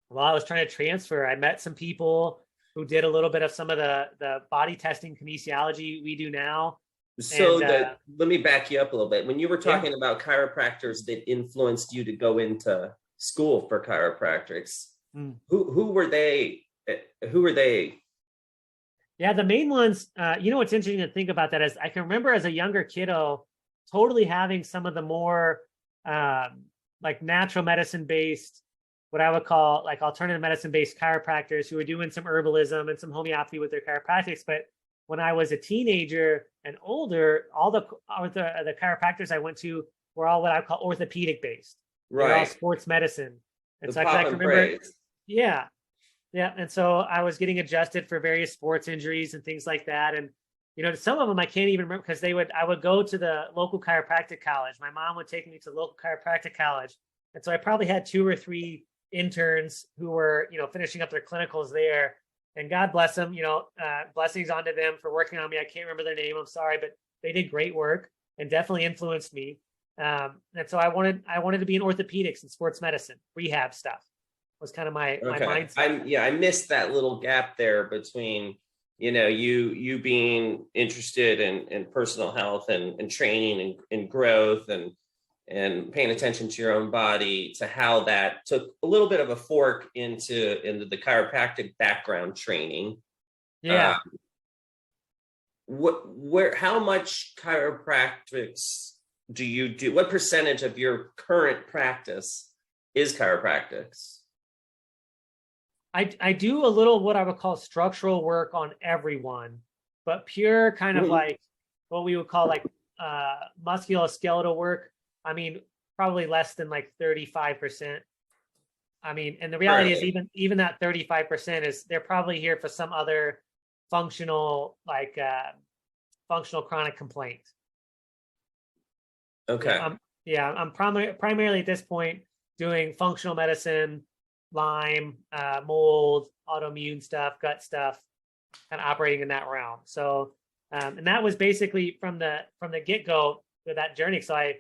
while I was trying to transfer, I met some people who did a little bit of some of the body testing kinesiology we do now. So let me back you up a little bit. When you were talking about chiropractors that influenced you to go into school for chiropractics, who were they? Who were they? Yeah, the main ones, what's interesting to think about that is I can remember as a younger kiddo totally having some of the more like natural medicine based, what I would call like alternative medicine based chiropractors who were doing some herbalism and some homeopathy with their chiropractics. But when I was a teenager and older, all the chiropractors I went to were all what I call orthopedic based. Right. They're all sports medicine. And so I can remember, yeah. And so I was getting adjusted for various sports injuries and things like that. And, some of them I can't even remember because I would go to the local chiropractic college. My mom would take me to the local chiropractic college. And so I probably had 2 or 3 interns who were, finishing up their clinicals there. And God bless them, blessings onto them for working on me. I can't remember their name. I'm sorry, but they did great work and definitely influenced me. And so I wanted to be in orthopedics and sports medicine, rehab stuff was kind of my mindset. I missed that little gap there between, you being interested in personal health and training and growth and paying attention to your own body, to how that took a little bit of a fork into the chiropractic background training. Yeah. How much chiropractics do you do? What percentage of your current practice is chiropractics? I do a little what I would call structural work on everyone, but pure kind of like what we would call like musculoskeletal work. I mean, probably less than like 35%. I mean, and the reality is even that 35% is they're probably here for some other functional, like functional chronic complaint. Okay. I'm primarily at this point doing functional medicine, Lyme, mold, autoimmune stuff, gut stuff, kind of operating in that realm. So, and that was basically from the get-go with that journey. So I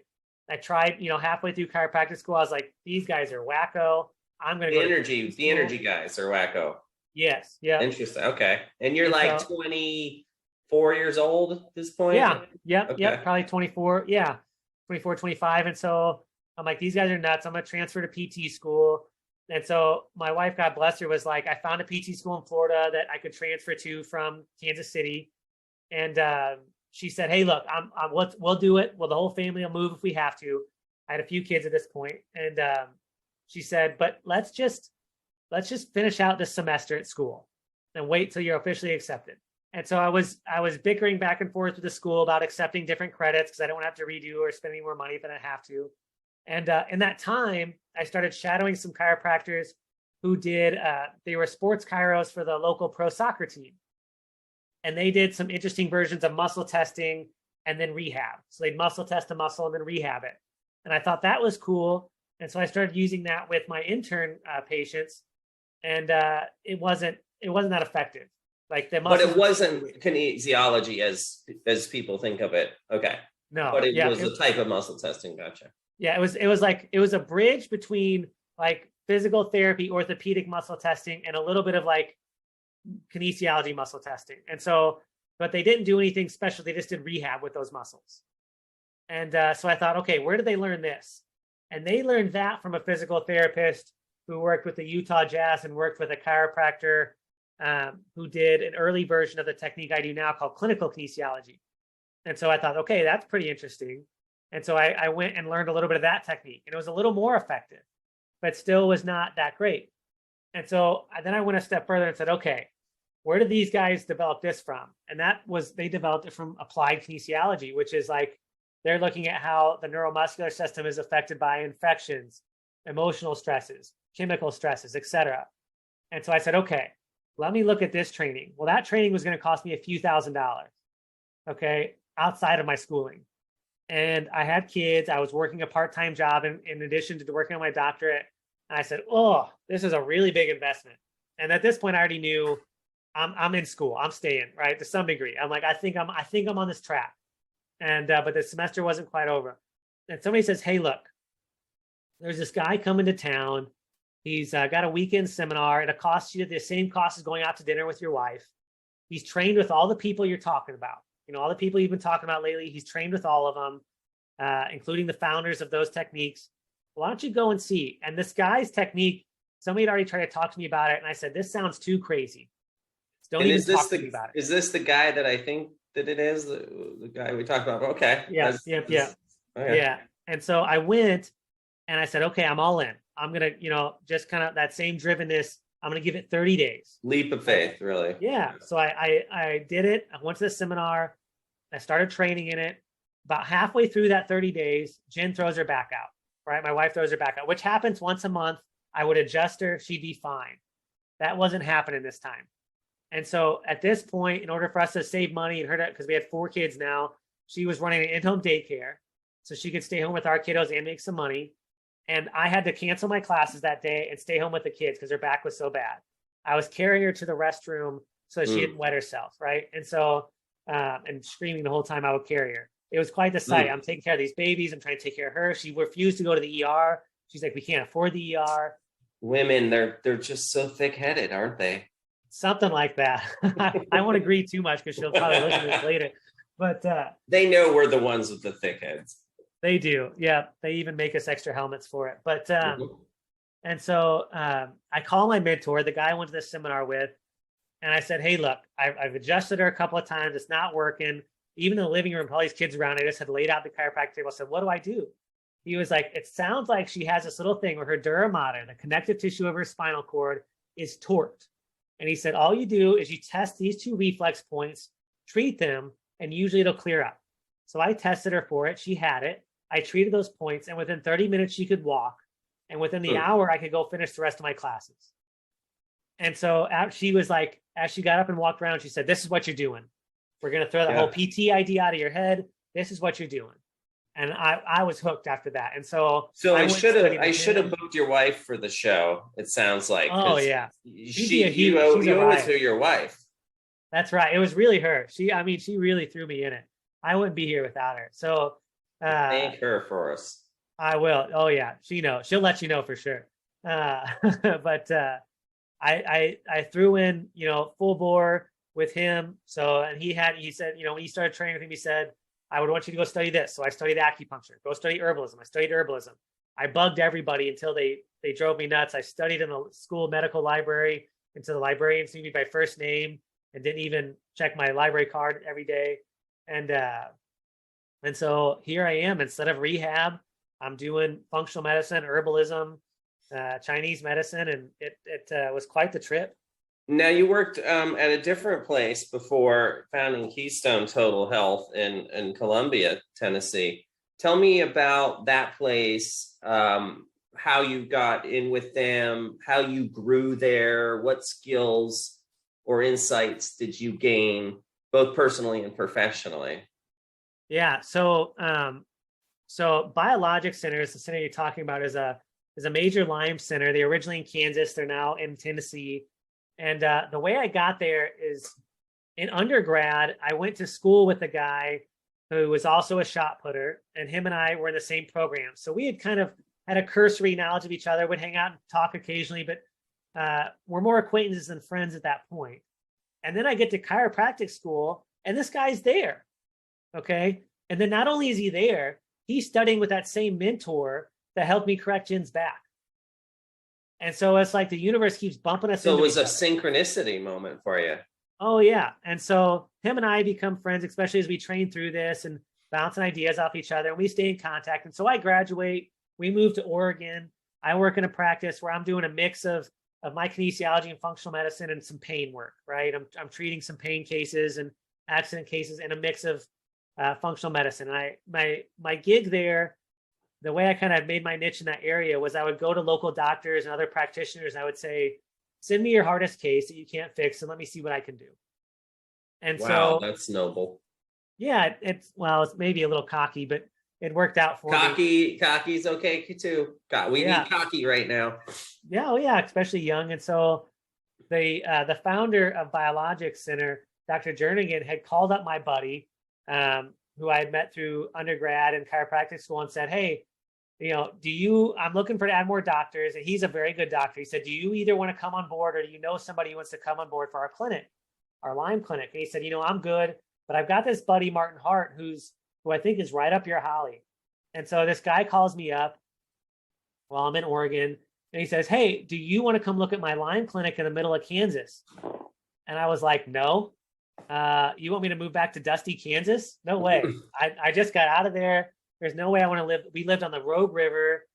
tried, halfway through chiropractic school, I was like, these guys are wacko. I'm going to go. The energy guys are wacko. Yes. Yeah. Interesting. Okay. And you're like 24 years old at this point? Yeah. Yep. Okay. Yep. Probably 24. Yeah. 24, 25. And so I'm like, these guys are nuts. I'm going to transfer to PT school. And so my wife, God bless her, was like, I found a PT school in Florida that I could transfer to from Kansas City. And she said, hey, look, we'll do it. Well, the whole family will move if we have to. I had a few kids at this point. And she said, but let's just finish out this semester at school and wait till you're officially accepted. And so I was bickering back and forth with the school about accepting different credits because I don't want to have to redo or spend any more money if I don't have to. And in that time, I started shadowing some chiropractors who did, they were sports chiros for the local pro soccer team. And they did some interesting versions of muscle testing and then rehab. So they'd muscle test a muscle and then rehab it. And I thought that was cool. And so I started using that with my intern patients. And it wasn't that effective. Like but it wasn't kinesiology as people think of it. Okay. No. But it was a type of muscle testing. Gotcha. Yeah, it was a bridge between like physical therapy, orthopedic muscle testing, and a little bit of like kinesiology muscle testing. And so, but they didn't do anything special. They just did rehab with those muscles. And so I thought, okay, where did they learn this? And they learned that from a physical therapist who worked with the Utah Jazz and worked with a chiropractor who did an early version of the technique I do now called clinical kinesiology. And so I thought, okay, that's pretty interesting. And so I went and learned a little bit of that technique, and it was a little more effective, but still was not that great. And so then I went a step further and said, okay, where did these guys develop this from? And they developed it from applied kinesiology, which is like, they're looking at how the neuromuscular system is affected by infections, emotional stresses, chemical stresses, etc. And so I said, okay, let me look at this training. Well, that training was going to cost me a few $1,000s, okay, outside of my schooling. And I had kids. I was working a part-time job in addition to working on my doctorate. And I said, oh, this is a really big investment. And at this point, I already knew I'm in school. I'm staying, right, to some degree. I'm like, I think I'm on this track. And but the semester wasn't quite over. And somebody says, hey, look, there's this guy coming to town. He's got a weekend seminar. It'll cost you the same cost as going out to dinner with your wife. He's trained with all the people you're talking about. All the people you've been talking about lately, he's trained with all of them, including the founders of those techniques. Why don't you go and see? And this guy's technique, somebody had already tried to talk to me about it. And I said, this sounds too crazy. Don't even talk to me about it. Is this the guy that I think that it is? The guy we talked about? Okay. Yes. Yeah. Okay. Yeah. And so I went and I said, okay, I'm all in. I'm going to, just kind of that same drivenness. I'm going to give it 30 days. Leap of faith, really. Yeah. So I did it. I went to the seminar. I started training in it. About halfway through that 30 days, Jen throws her back out, right? My wife throws her back out, which happens once a month. I would adjust her. She'd be fine. That wasn't happening this time. And so at this point, in order for us to save money and her, because we had 4 kids now, she was running an in-home daycare so she could stay home with our kiddos and make some money. And I had to cancel my classes that day and stay home with the kids because her back was so bad. I was carrying her to the restroom so she didn't wet herself, right? And so, and screaming the whole time I would carry her. It was quite the sight. I'm taking care of these babies. I'm trying to take care of her. She refused to go to the ER. She's like, we can't afford the ER. Women, they're just so thick-headed, aren't they? Something like that. I won't agree too much because she'll probably listen to this later. But they know we're the ones with the thick heads. They do. Yeah. They even make us extra helmets for it. But and so I call my mentor, the guy I went to this seminar with, and I said, hey, look, I've adjusted her a couple of times. It's not working. Even in the living room, all these kids around, I just had laid out the chiropractic table. I said, what do I do? He was like, it sounds like she has this little thing where her dura mater, the connective tissue of her spinal cord, is torqued. And he said, all you do is you test these 2 reflex points, treat them, and usually it'll clear up. So I tested her for it. She had it. I treated those points, and within 30 minutes she could walk, and within the hour I could go finish the rest of my classes. And so she was like, as she got up and walked around, she said, "This is what you're doing. We're going to throw the whole PT idea out of your head. This is what you're doing." And I was hooked after that. And so I should have booked your wife for the show. It sounds like. Oh yeah, you owe it to your wife. That's right. It was really her. She really threw me in it. I wouldn't be here without her. So thank her for us. I will. Oh yeah, she knows. She'll let you know for sure. But I threw in, full bore with him. So, and he said, when he started training with him, he said, "I would want you to go study this." So I studied acupuncture, go study herbalism. I studied herbalism. I bugged everybody until they drove me nuts. I studied in the school medical library until the librarians knew me by first name and didn't even check my library card every day. And so here I am. Instead of rehab, I'm doing functional medicine, herbalism, Chinese medicine, and it was quite the trip. Now, you worked at a different place before founding Keystone Total Health in Columbia, Tennessee. Tell me about that place, how you got in with them, how you grew there, what skills or insights did you gain, both personally and professionally? Yeah, so Biologics Center is the center you're talking about, is a major Lyme center. They're originally in Kansas. They're now in Tennessee. And the way I got there is, in undergrad, I went to school with a guy who was also a shot putter, and him and I were in the same program. So we had kind of had a cursory knowledge of each other, would hang out and talk occasionally, but we're more acquaintances than friends at that point. And then I get to chiropractic school, and this guy's there. Okay. And then not only is he there, he's studying with that same mentor that helped me correct Jen's back. And so it's like the universe keeps bumping us. So it was a synchronicity moment for you. Oh yeah. And so him and I become friends, especially as we train through this and bouncing ideas off each other, and we stay in contact. And so I graduate, we move to Oregon. I work in a practice where I'm doing a mix of my kinesiology and functional medicine and some pain work, right? I'm treating some pain cases and accident cases in a mix of functional medicine. And my gig there, the way I kind of made my niche in that area was I would go to local doctors and other practitioners, and I would say, "Send me your hardest case that you can't fix and let me see what I can do." And wow, that's noble. Yeah, it's maybe a little cocky, but it worked out for me. Cocky's okay too. We need cocky right now. Yeah, oh yeah, especially young. And so the founder of Biologics Center, Dr. Jernigan, had called up my buddy, who I had met through undergrad and chiropractic school, and said, "Hey, I'm looking to add more doctors." And he's a very good doctor. He said, "Do you either want to come on board, or do you know somebody who wants to come on board for our clinic, our Lyme clinic?" And he said, "I'm good, but I've got this buddy, Dr Hart, who I think is right up your alley." And so this guy calls me up while I'm in Oregon, and he says, "Hey, do you want to come look at my Lyme clinic in the middle of Kansas?" And I was like, "No. You want me to move back to dusty Kansas? No way. I just got out of there. There's no way I want to live." We lived on the Rogue River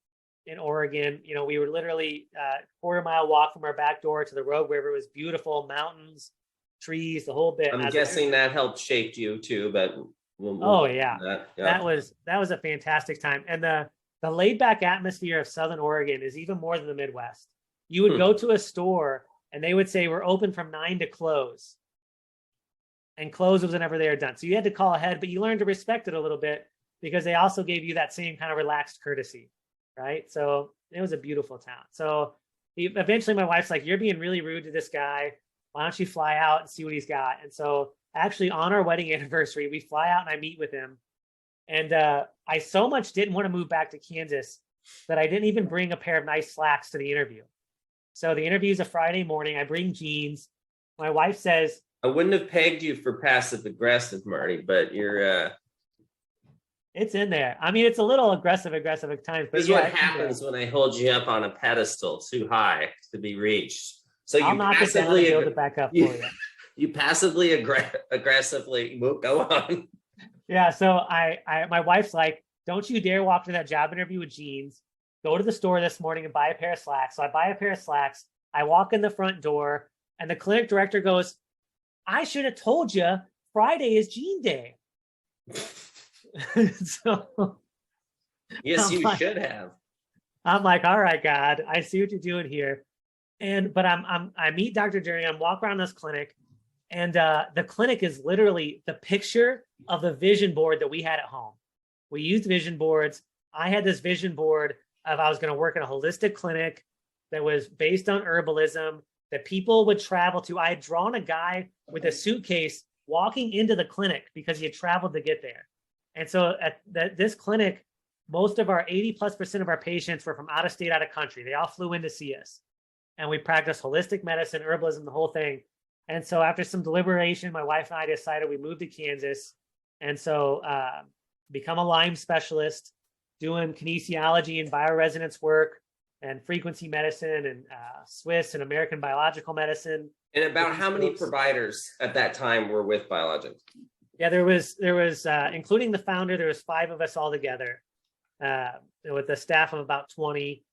in Oregon. We were literally a quarter-mile walk from our back door to the Rogue River. It was beautiful, mountains, trees, the whole bit. I'm guessing that helped shape you too, but that was a fantastic time. And the laid-back atmosphere of Southern Oregon is even more than the Midwest. You would go to a store and they would say, "We're open from 9 to close." And close was whenever they were done. So you had to call ahead, but you learned to respect it a little bit because they also gave you that same kind of relaxed courtesy, right? So it was a beautiful town. So eventually my wife's like, "You're being really rude to this guy. Why don't you fly out and see what he's got?" And so actually on our wedding anniversary, we fly out and I meet with him. And I so much didn't want to move back to Kansas that I didn't even bring a pair of nice slacks to the interview. So the interview is a Friday morning. I bring jeans. My wife says, "I wouldn't have pegged you for passive aggressive, Marty, but you're it's in there. I mean, it's a little aggressive at times. But this is what happens when I hold you up on a pedestal too high to be reached. So I'll knock it down and build it back up for you. You passively aggressively go on. Yeah. So my wife's like, "Don't you dare walk to that job interview with jeans. Go to the store this morning and buy a pair of slacks." So I buy a pair of slacks. I walk in the front door, and the clinic director goes, "I should have told you Friday is jean day." Yes, I'm you like, should have. I'm like, all right, God, I see what you're doing here. But I meet Dr. Jernigan, walk around this clinic, and the clinic is literally the picture of the vision board that we had at home. We used vision boards. I had this vision board of I was going to work in a holistic clinic that was based on herbalism that people would travel to. I had drawn a guy with a suitcase walking into the clinic because he had traveled to get there. And so at this clinic, most of our 80+% of our patients were from out of state, out of country. They all flew in to see us. And we practiced holistic medicine, herbalism, the whole thing. And so after some deliberation, my wife and I decided we moved to Kansas. And so become a Lyme specialist, doing kinesiology and bioresonance work and frequency medicine and Swiss and American biological medicine. And about how many providers at that time were with Biologics? Yeah, there was including the founder, there was 5 of us all together with a staff of about 20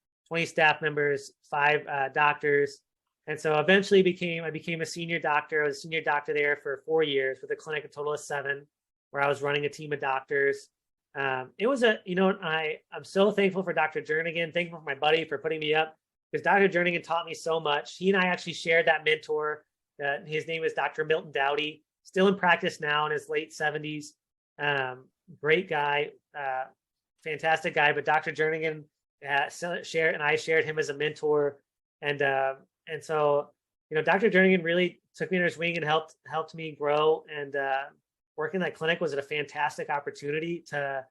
staff members, 5 doctors. And so eventually I became a senior doctor. I was a senior doctor there for 4 years with a clinic, a total of 7, where I was running a team of doctors. It was I'm so thankful for Dr. Jernigan, thankful for my buddy for putting me up, because Dr. Jernigan taught me so much. He and I actually shared that mentor. His name is Dr. Milton Dowdy, still in practice now in his late 70s. Great guy, fantastic guy. But Dr. Jernigan shared him as a mentor. And so, Dr. Jernigan really took me under his wing and helped me grow. And working in that clinic was a fantastic opportunity to,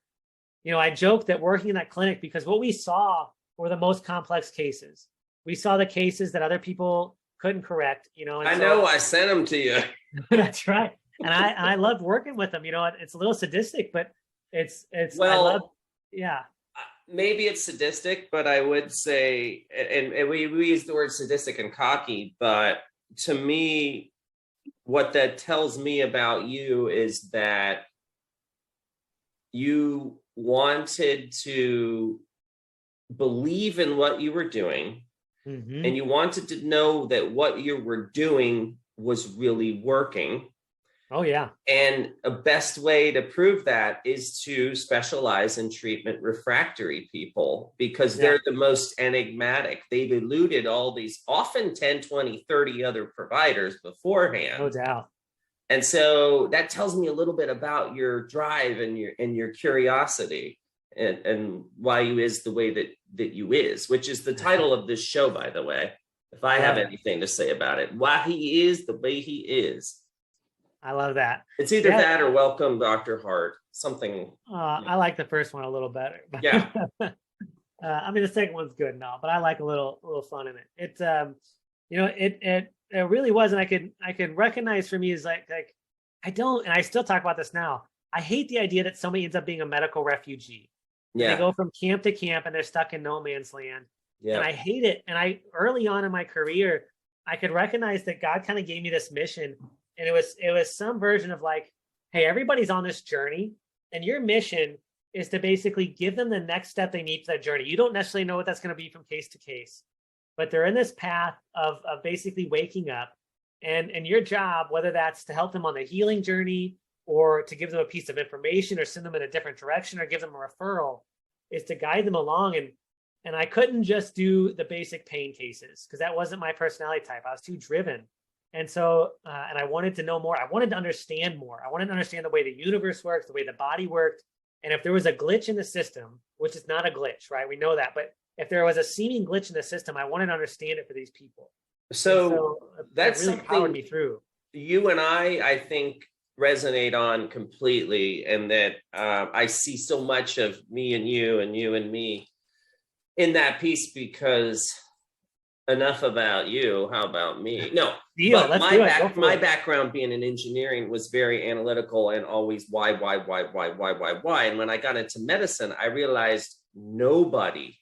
I joke that working in that clinic, because what we saw were the most complex cases. We saw the cases that other people couldn't correct, And I know, I sent them to you. That's right. And I loved working with them. It's a little sadistic, but it's well, yeah. Maybe it's sadistic, but I would say, and we use the word sadistic and cocky, but to me, what that tells me about you is that you wanted to believe in what you were doing, mm-hmm. and you wanted to know that what you were doing was really working. Oh, yeah. And a best way to prove that is to specialize in treatment refractory people, because they're the most enigmatic. They've eluded all these often 10, 20, 30 other providers beforehand. No doubt. And so that tells me a little bit about your drive and your curiosity and why you is the way that you is, which is the title of this show, by the way, if I have anything to say about it, why he is the way he is. I love that. It's either that or Welcome, Dr. Hart. Something. I like the first one a little better. Yeah. The second one's good and all, but I like a little fun in it. It really was, and I could recognize for me is like I don't, and I still talk about this now. I hate the idea that somebody ends up being a medical refugee. Yeah. They go from camp to camp and they're stuck in no man's land. Yeah. And I hate it. And early on in my career, I could recognize that God kind of gave me this mission. And it was some version of like, hey, everybody's on this journey, and your mission is to basically give them the next step they need for that journey. You don't necessarily know what that's going to be from case to case, but they're in this path of basically waking up. And your job, whether that's to help them on the healing journey or to give them a piece of information or send them in a different direction or give them a referral, is to guide them along. And I couldn't just do the basic pain cases because that wasn't my personality type. I was too driven. And so, and I wanted to know more. I wanted to understand more. I wanted to understand the way the universe works, the way the body worked. And if there was a glitch in the system, which is not a glitch, right? We know that. But if there was a seeming glitch in the system, I wanted to understand it for these people. So that's really powered me through. You and I think, resonate on completely. And that I see so much of me and you and me in that piece, because enough about you. How about me? No, but my background being in engineering was very analytical and always why. And when I got into medicine, I realized nobody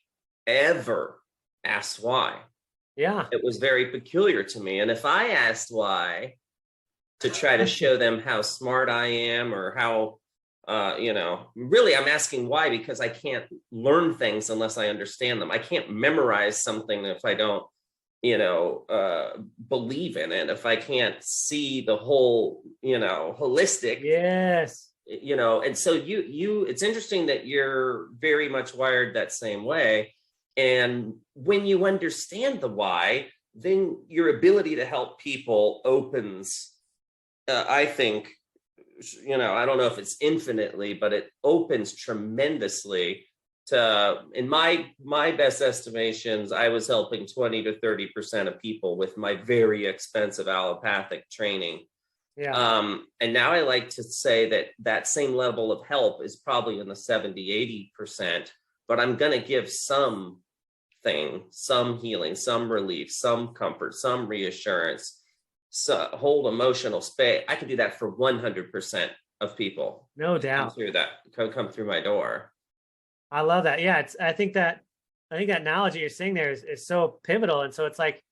ever asked why. Yeah. It was very peculiar to me. And if I asked why to try to show them how smart I am or how, really I'm asking why, because I can't learn things unless I understand them. I can't memorize something if I don't, believe in it. If I can't see the whole, holistic. Yes. and so it's interesting that you're very much wired that same way. And when you understand the why, then your ability to help people opens, I think, I don't know if it's infinitely, but it opens tremendously to, in my best estimations, I was helping 20 to 30% of people with my very expensive allopathic training. Yeah. And now I like to say that same level of help is probably in the 70, 80%, but I'm going to give some healing, some relief, some comfort, some reassurance, so hold emotional space. I can do that for 100% of people. No doubt. Come through my door. I love that. Yeah. I think that analogy you're saying there is so pivotal. And so it's like,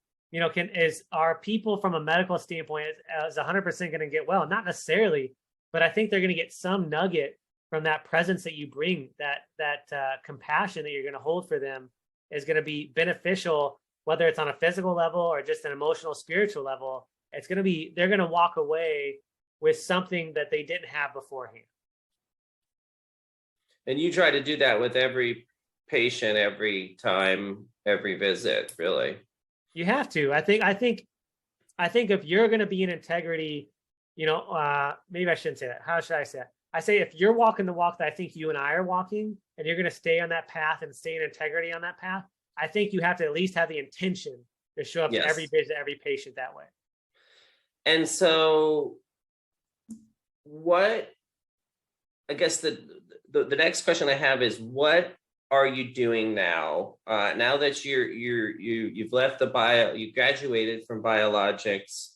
are people from a medical standpoint is 100% going to get well? Not necessarily, but I think they're going to get some nugget from that presence that you bring, that compassion that you're going to hold for them is going to be beneficial, whether it's on a physical level or just an emotional, spiritual level. They're going to walk away with something that they didn't have beforehand. And you try to do that with every patient, every time, every visit, really. You have to. I think if you're going to be in integrity, maybe I shouldn't say that. How should I say it? I say if you're walking the walk that I think you and I are walking, and you're going to stay on that path and stay in integrity on that path, I think you have to at least have the intention to show up to every visit, every patient that way. And so, I guess the next question I have is, what are you doing now? Now that you've left you graduated from biologics,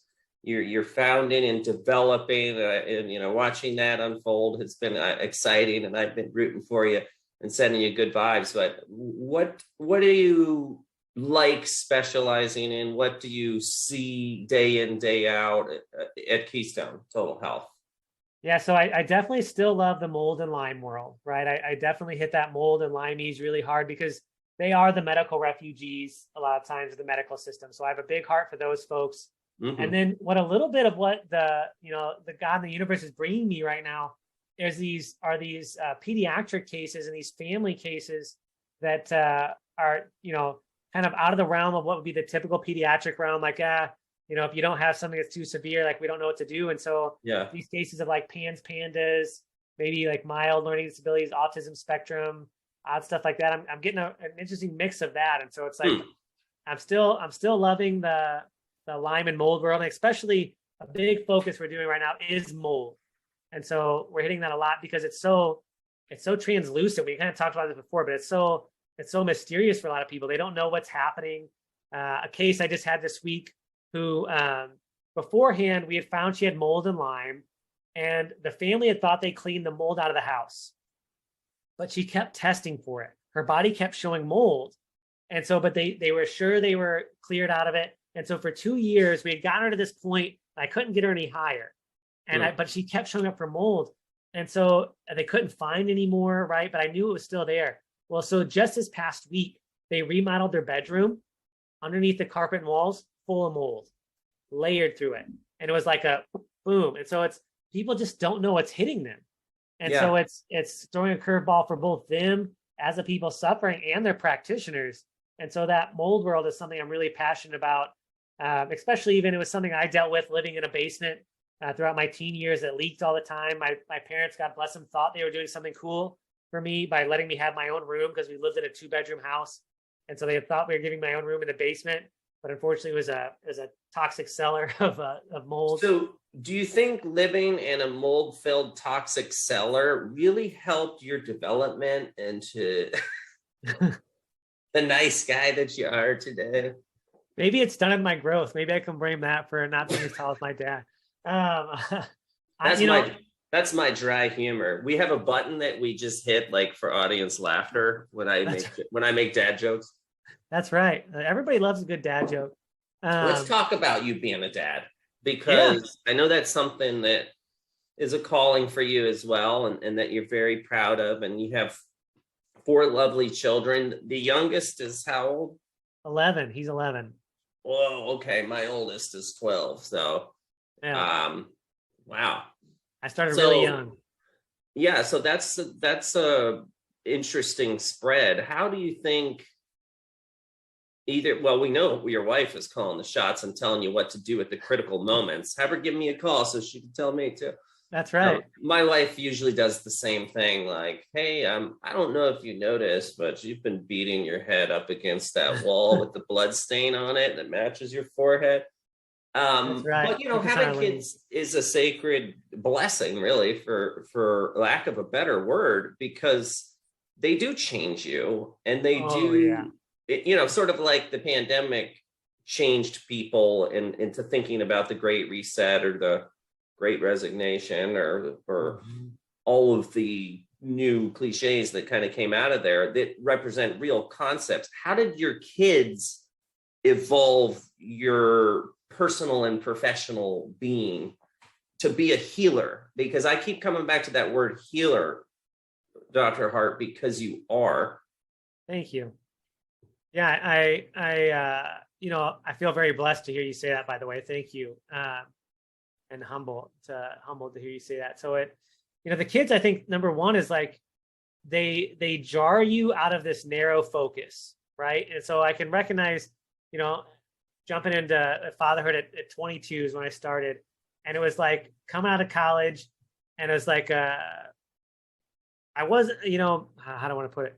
you're founding and developing, and watching that unfold has been exciting, and I've been rooting for you and sending you good vibes. But what do you like specializing in? What do you see day in, day out at Keystone Total Health? Yeah, so I definitely still love the mold and Lyme world, right? I definitely hit that mold and Lyme's really hard because they are the medical refugees a lot of times of the medical system. So I have a big heart for those folks. Mm-hmm. And then what the God in the universe is bringing me right now is these pediatric cases and these family cases that are, kind of out of the realm of what would be the typical pediatric realm. Like, if you don't have something that's too severe, like we don't know what to do. And so these cases of like pandas, maybe like mild learning disabilities, autism spectrum, odd stuff like that. I'm getting an interesting mix of that. And so it's like, I'm still loving the Lyme and mold world, and especially a big focus we're doing right now is mold. And so we're hitting that a lot because it's so translucent. We kind of talked about this before, but it's so mysterious for a lot of people. They don't know what's happening. A case I just had this week who beforehand we had found she had mold and Lyme, and the family had thought they cleaned the mold out of the house, but she kept testing for it. Her body kept showing mold. And so, but they were sure they were cleared out of it. And so for 2 years, we had gotten her to this point, I couldn't get her any higher. But she kept showing up for mold. And so they couldn't find any more, right? But I knew it was still there. Well, so just this past week, they remodeled their bedroom. Underneath the carpet and walls, full of mold, layered through it. And it was like a boom. And so people just don't know what's hitting them. And so it's throwing a curveball for both them as the people suffering and their practitioners. And so that mold world is something I'm really passionate about. Especially even it was something I dealt with living in a basement throughout my teen years that leaked all the time. My parents, God bless them, thought they were doing something cool for me by letting me have my own room because we lived in a 2-bedroom house. And so they thought we were giving my own room in the basement, but unfortunately it was a toxic cellar of mold. So do you think living in a mold-filled toxic cellar really helped your development into the nice guy that you are today? Maybe it's done in my growth. Maybe I can blame that for not being as tall as my dad. That's my dry humor. We have a button that we just hit like for audience laughter when I make dad jokes. That's right. Everybody loves a good dad joke. Let's talk about you being a dad, because I know that's something that is a calling for you as well, and that you're very proud of. And you have 4 lovely children. The youngest is how old? 11. He's 11. Whoa, okay. My oldest is 12. So, wow. I started really young. Yeah, so that's a interesting spread. How do you think well, we know your wife is calling the shots and telling you what to do at the critical moments. Have her give me a call so she can tell me too. That's right. My wife usually does the same thing. Like, hey, I don't know if you noticed, but you've been beating your head up against that wall with the blood stain on it that matches your forehead. That's right. But having kids is a sacred blessing, really, for lack of a better word, because they do change you, and they sort of like the pandemic changed people into thinking about the Great Reset or the Great Resignation or all of the new cliches that kind of came out of there that represent real concepts. How did your kids evolve your personal and professional being to be a healer? Because I keep coming back to that word healer, Dr. Hart, because you are. Thank you. Yeah, I feel very blessed to hear you say that, by the way. Thank you. And humbled to hear you say that. So the kids, I think number one is like, they jar you out of this narrow focus, right? And so I can recognize, jumping into fatherhood at 22 is when I started, and it was like coming out of college, and it was like, I wasn't, how do I want to put it?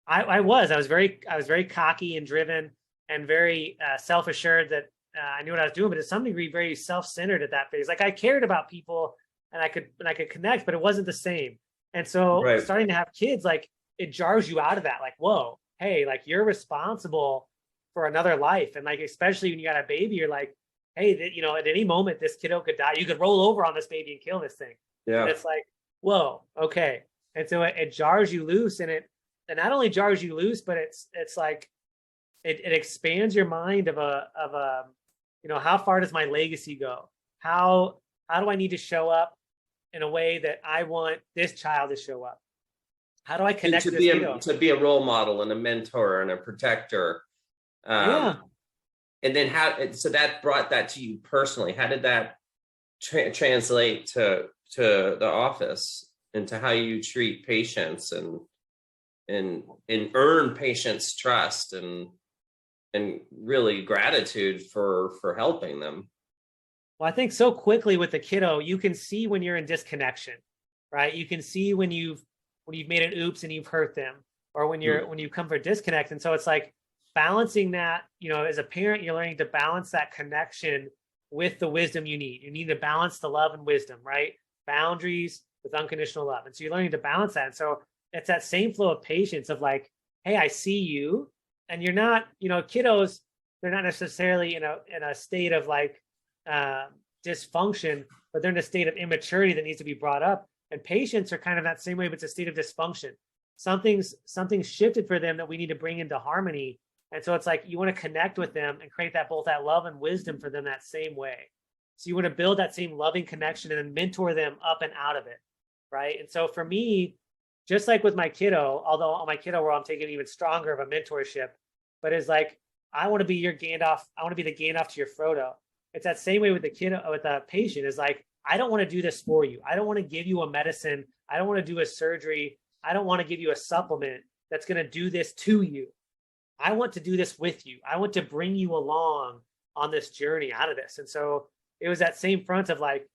I was very cocky and driven and very self-assured that I knew what I was doing, but to some degree, very self-centered at that phase. Like I cared about people and I could connect, but it wasn't the same. And so starting to have kids, like it jars you out of that. Like, whoa, hey, like you're responsible for another life. And like, especially when you got a baby, you're like, hey, at any moment, this kiddo could die. You could roll over on this baby and kill this thing. Yeah. And it's like, whoa, okay. And so it jars you loose, and it not only jars you loose, but it's like, it expands your mind of how far does my legacy go? How do I need to show up in a way that I want this child to show up? How do I connect to be a role model and a mentor and a protector? And then so that brought that to you personally. How did that translate to the office and to how you treat patients and earn patients' trust and really gratitude for helping them? Well, I think so quickly with the kiddo, you can see when you're in disconnection, right? You can see when you've made an oops and you've hurt them, or when you come for disconnect. And so it's like balancing that, as a parent, you're learning to balance that connection with the wisdom you need. You need to balance the love and wisdom, right? Boundaries with unconditional love. And so you're learning to balance that. And so it's that same flow of patience of like, hey, I see you. And you're not, kiddos, they're not necessarily in a state of like dysfunction, but they're in a state of immaturity that needs to be brought up. And patients are kind of that same way, but it's a state of dysfunction. Something's shifted for them that we need to bring into harmony. And so it's like you want to connect with them and create both that love and wisdom for them that same way. So you want to build that same loving connection and then mentor them up and out of it, right? And so for me, just like with my kiddo, although on my kiddo where I'm taking even stronger of a mentorship, but it's like, I want to be your Gandalf. I want to be the Gandalf to your Frodo. It's that same way with the kiddo, with the patient, is like, I don't want to do this for you. I don't want to give you a medicine. I don't want to do a surgery. I don't want to give you a supplement that's going to do this to you. I want to do this with you. I want to bring you along on this journey out of this. And so it was that same front of like,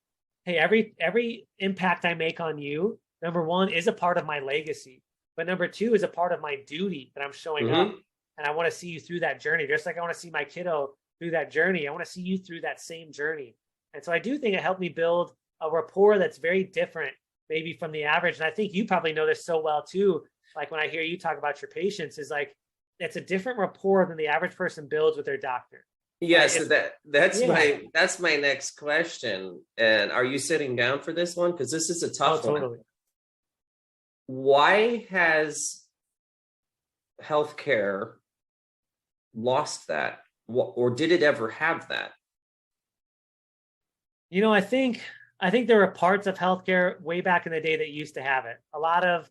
hey, every impact I make on you, number one, is a part of my legacy. But number two is a part of my duty that I'm showing up. And I want to see you through that journey. Just like I want to see my kiddo through that journey. I want to see you through that same journey. And so I do think it helped me build a rapport that's very different maybe from the average. And I think you probably know this so well too. Like when I hear you talk about your patients, is like, it's a different rapport than the average person builds with their doctor. Yes, that's my next question. And are you sitting down for this one? Because this is a tough one. Totally. Why has healthcare lost that? Or did it ever have that? I think there were parts of healthcare way back in the day that used to have it. A lot of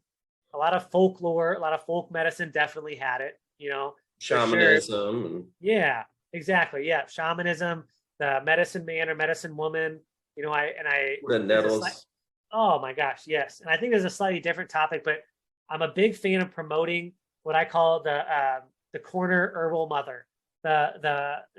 folklore, a lot of folk medicine definitely had it, Shamanism. Sure. Yeah, exactly. Yeah. Shamanism, the medicine man or medicine woman, the nettles. Oh my gosh, yes. And I think there's a slightly different topic, but I'm a big fan of promoting what I call the corner herbal mother, the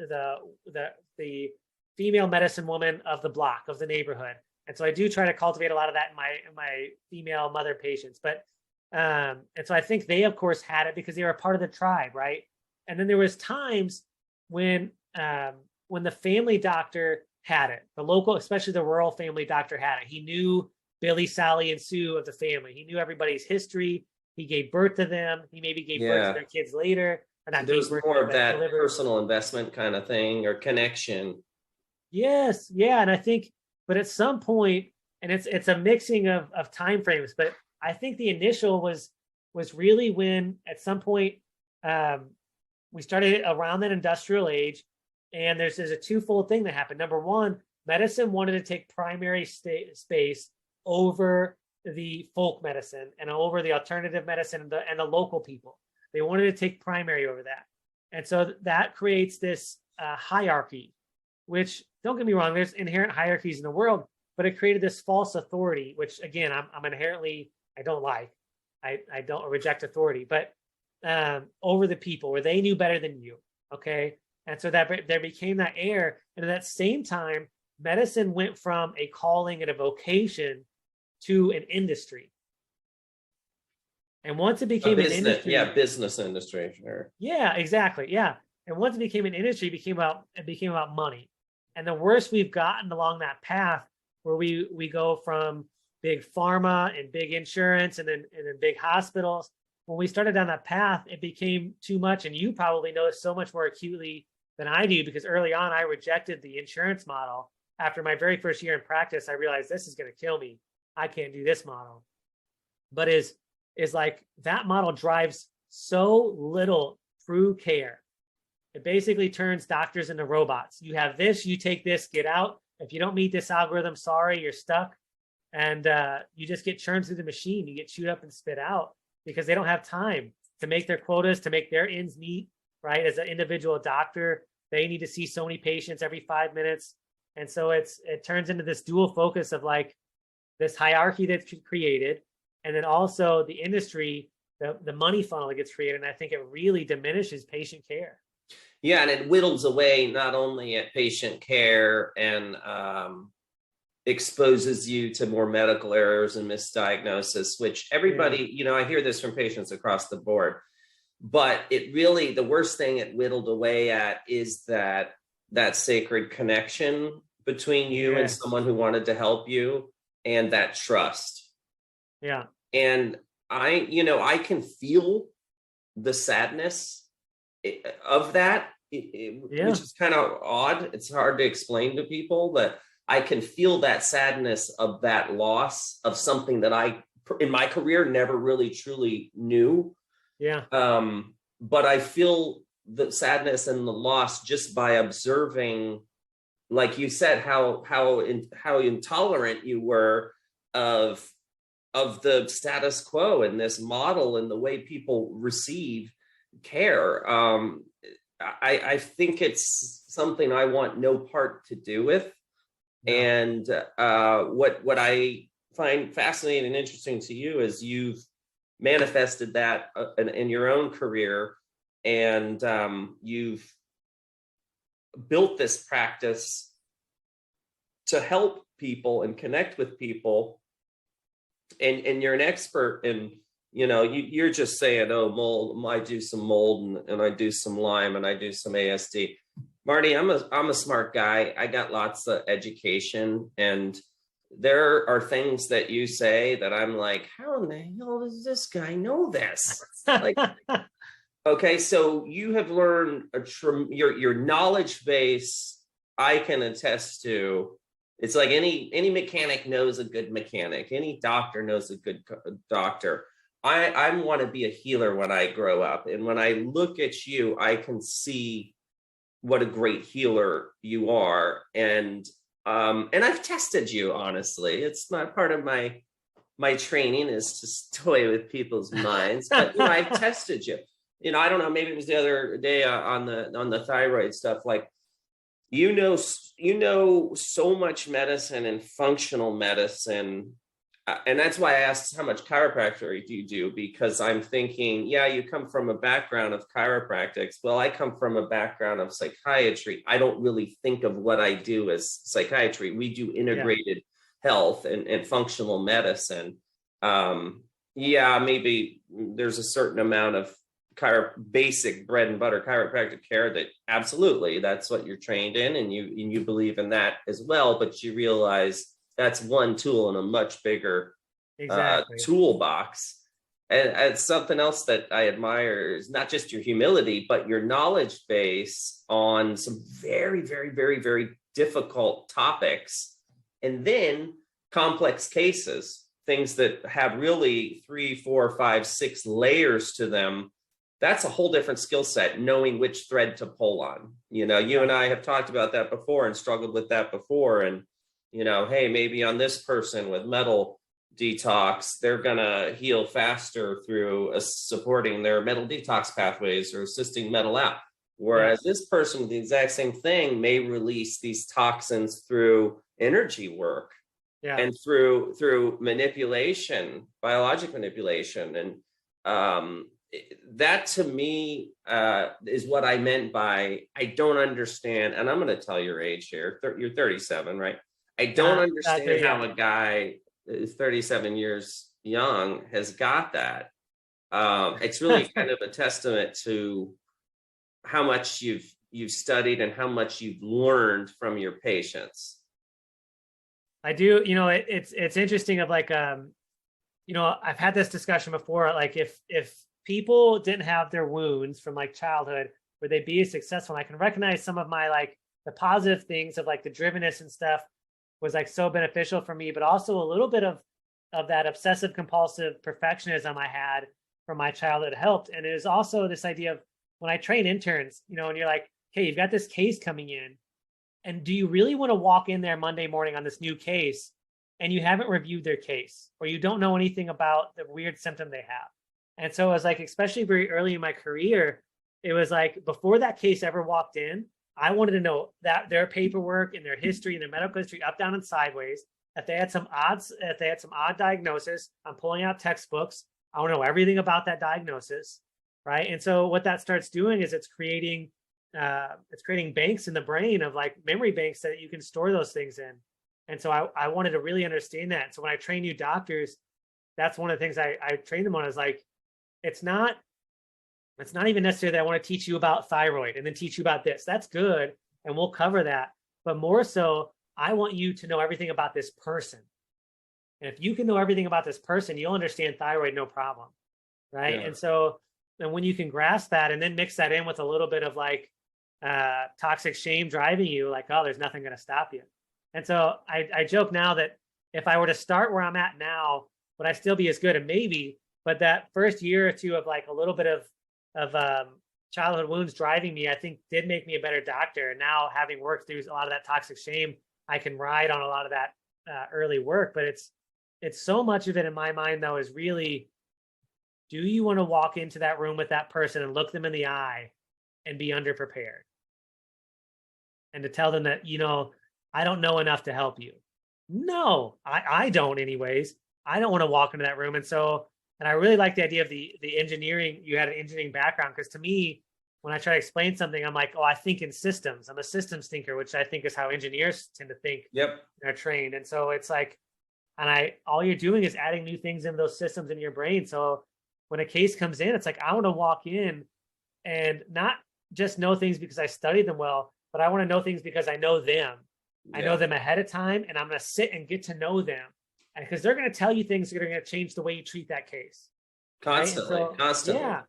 female medicine woman of the block, of the neighborhood. And so I do try to cultivate a lot of that in my female mother patients. But and so I think they of course had it because they were a part of the tribe, right? And then there was times when the family doctor had it, the local, especially the rural family doctor had it. He knew Billy, Sally, and Sue of the family. He knew everybody's history. He gave birth to them. He maybe gave birth to their kids later. Or not, there was birth, more of that delivered. personal investment kind of thing or connection. Yes, yeah, and I think, but at some point, and it's a mixing of time frames, but I think the initial was really when at some point we started around that industrial age, and there's a twofold thing that happened. Number one, medicine wanted to take primary space over the folk medicine and over the alternative medicine and the local people. They wanted to take primary over that. And so that creates this hierarchy, which, don't get me wrong, there's inherent hierarchies in the world, but it created this false authority, which again, I'm inherently, I don't like. I don't reject authority, but over the people where they knew better than you, okay? And so that there became that air. And at that same time, medicine went from a calling and a vocation to an industry. And once it became an industry, business industry, sure. Yeah, exactly. Yeah. And once it became an industry, it became about money. And the worse we've gotten along that path, where we go from big pharma and big insurance and then big hospitals. When we started down that path, it became too much. And you probably know so much more acutely than I do, because early on I rejected the insurance model. After my very first year in practice, I realized this is going to kill me. I can't do this model. But is like that model drives so little true care. It basically turns doctors into robots. You have this, you take this, get out. If you don't meet this algorithm, sorry, you're stuck. And you just get churned through the machine. You get chewed up and spit out because they don't have time to make their quotas, to make their ends meet, right? As an individual doctor, they need to see so many patients every 5 minutes. And so it turns into this dual focus of like this hierarchy that's created, and then also the industry, the money funnel that gets created. And I think it really diminishes patient care. Yeah, and it whittles away not only at patient care and exposes you to more medical errors and misdiagnosis, which everybody, I hear this from patients across the board. But it really, the worst thing it whittled away at is that sacred connection between you and someone who wanted to help you, and that trust. Yeah. And I can feel the sadness of that, which is kind of odd. It's hard to explain to people, but I can feel that sadness of that loss of something that I, in my career, never really truly knew. Yeah. But I feel the sadness and the loss just by observing, like you said, how intolerant you were of the status quo and this model and the way people receive care. I think it's something I want no part to do with. No. And what I find fascinating and interesting to you is you've manifested that in your own career, and you've built this practice to help people and connect with people, and you're an expert in, you're just saying, oh, mold, I do some mold and I do some Lyme and I do some ASD. Marty, I'm a smart guy. I got lots of education, and there are things that you say that I'm like, how in the hell does this guy know this? Like, okay, so you have learned your knowledge base. I can attest to. It's like any mechanic knows a good mechanic. Any doctor knows a good doctor. I want to be a healer when I grow up, and when I look at you, I can see what a great healer you are. And I've tested you, honestly. It's not part of my training is to toy with people's minds, but I've tested you. I don't know, maybe it was the other day on the thyroid stuff. Like, so much medicine and functional medicine and that's why I asked how much chiropractic do you do, because I'm thinking, yeah, you come from a background of chiropractics. Well, I come from a background of psychiatry. I don't really think of what I do as psychiatry. We do integrated health and functional medicine. Yeah, maybe there's a certain amount of basic bread and butter chiropractic care that absolutely that's what you're trained in, and you believe in that as well. But you realize that's one tool in a much bigger toolbox. And it's something else that I admire is not just your humility, but your knowledge base on some very, very, very, very difficult topics. And then complex cases, things that have really 3, 4, 5, 6 layers to them. That's a whole different skill set, knowing which thread to pull on. You know, you and I have talked about that before and struggled with that before. And you know, hey, maybe on this person with metal detox, they're going to heal faster through supporting their metal detox pathways or assisting metal out. Whereas this person with the exact same thing may release these toxins through energy work and through manipulation, biologic manipulation. And that to me is what I meant by I don't understand. And I'm going to tell your age here. You're 37, right? I don't understand how a guy is 37 years young has got that. It's really kind of a testament to how much you've studied and how much you've learned from your patients. I do, you know, it's interesting of like, you know, I've had this discussion before, like if people didn't have their wounds from like childhood, would they be as successful? And I can recognize some of my like the positive things of like the drivenness and stuff was like so beneficial for me, but also a little bit of that obsessive compulsive perfectionism I had from my childhood helped. And it is also this idea of when I train interns, you know, and you're like, hey, you've got this case coming in, and do you really want to walk in there Monday morning on this new case and you haven't reviewed their case, or you don't know anything about the weird symptom they have? And so it was like, especially very early in my career, it was like before that case ever walked in, I wanted to know that their paperwork and their history and their medical history up, down, and sideways. If they had some odd diagnosis, I'm pulling out textbooks. I want to know everything about that diagnosis, right? And so what that starts doing is it's creating banks in the brain of like memory banks that you can store those things in. And so I wanted to really understand that. So when I train new doctors, that's one of the things I train them on is like, it's not even necessary that I want to teach you about thyroid and then teach you about this. That's good, and we'll cover that. But more so, I want you to know everything about this person. And if you can know everything about this person, you'll understand thyroid no problem, right? And so, and when you can grasp that and then mix that in with a little bit of like toxic shame driving you, like, oh, there's nothing going to stop you. And so I joke now that if I were to start where I'm at now, would I still be as good? And maybe, but that first year or two of like a little bit of childhood wounds driving me, I think did make me a better doctor. And now having worked through a lot of that toxic shame, I can ride on a lot of that early work. But it's so much of it in my mind though is really, do you want to walk into that room with that person and look them in the eye and be underprepared? And to tell them that, you know, I don't know enough to help you. No, I don't anyways. I don't want to walk into that room. And I really like the idea of the engineering. You had an engineering background, because to me, when I try to explain something, I'm like, oh, I think in systems. I'm a systems thinker, which I think is how engineers tend to think. Yep. They're trained. And so it's like, all you're doing is adding new things in those systems in your brain. So when a case comes in, it's like, I want to walk in and not just know things because I studied them well, but I want to know things because I know them. I know them ahead of time, and I'm going to sit and get to know them. Because they're going to tell you things that are going to change the way you treat that case. Constantly, right? constantly. Yeah.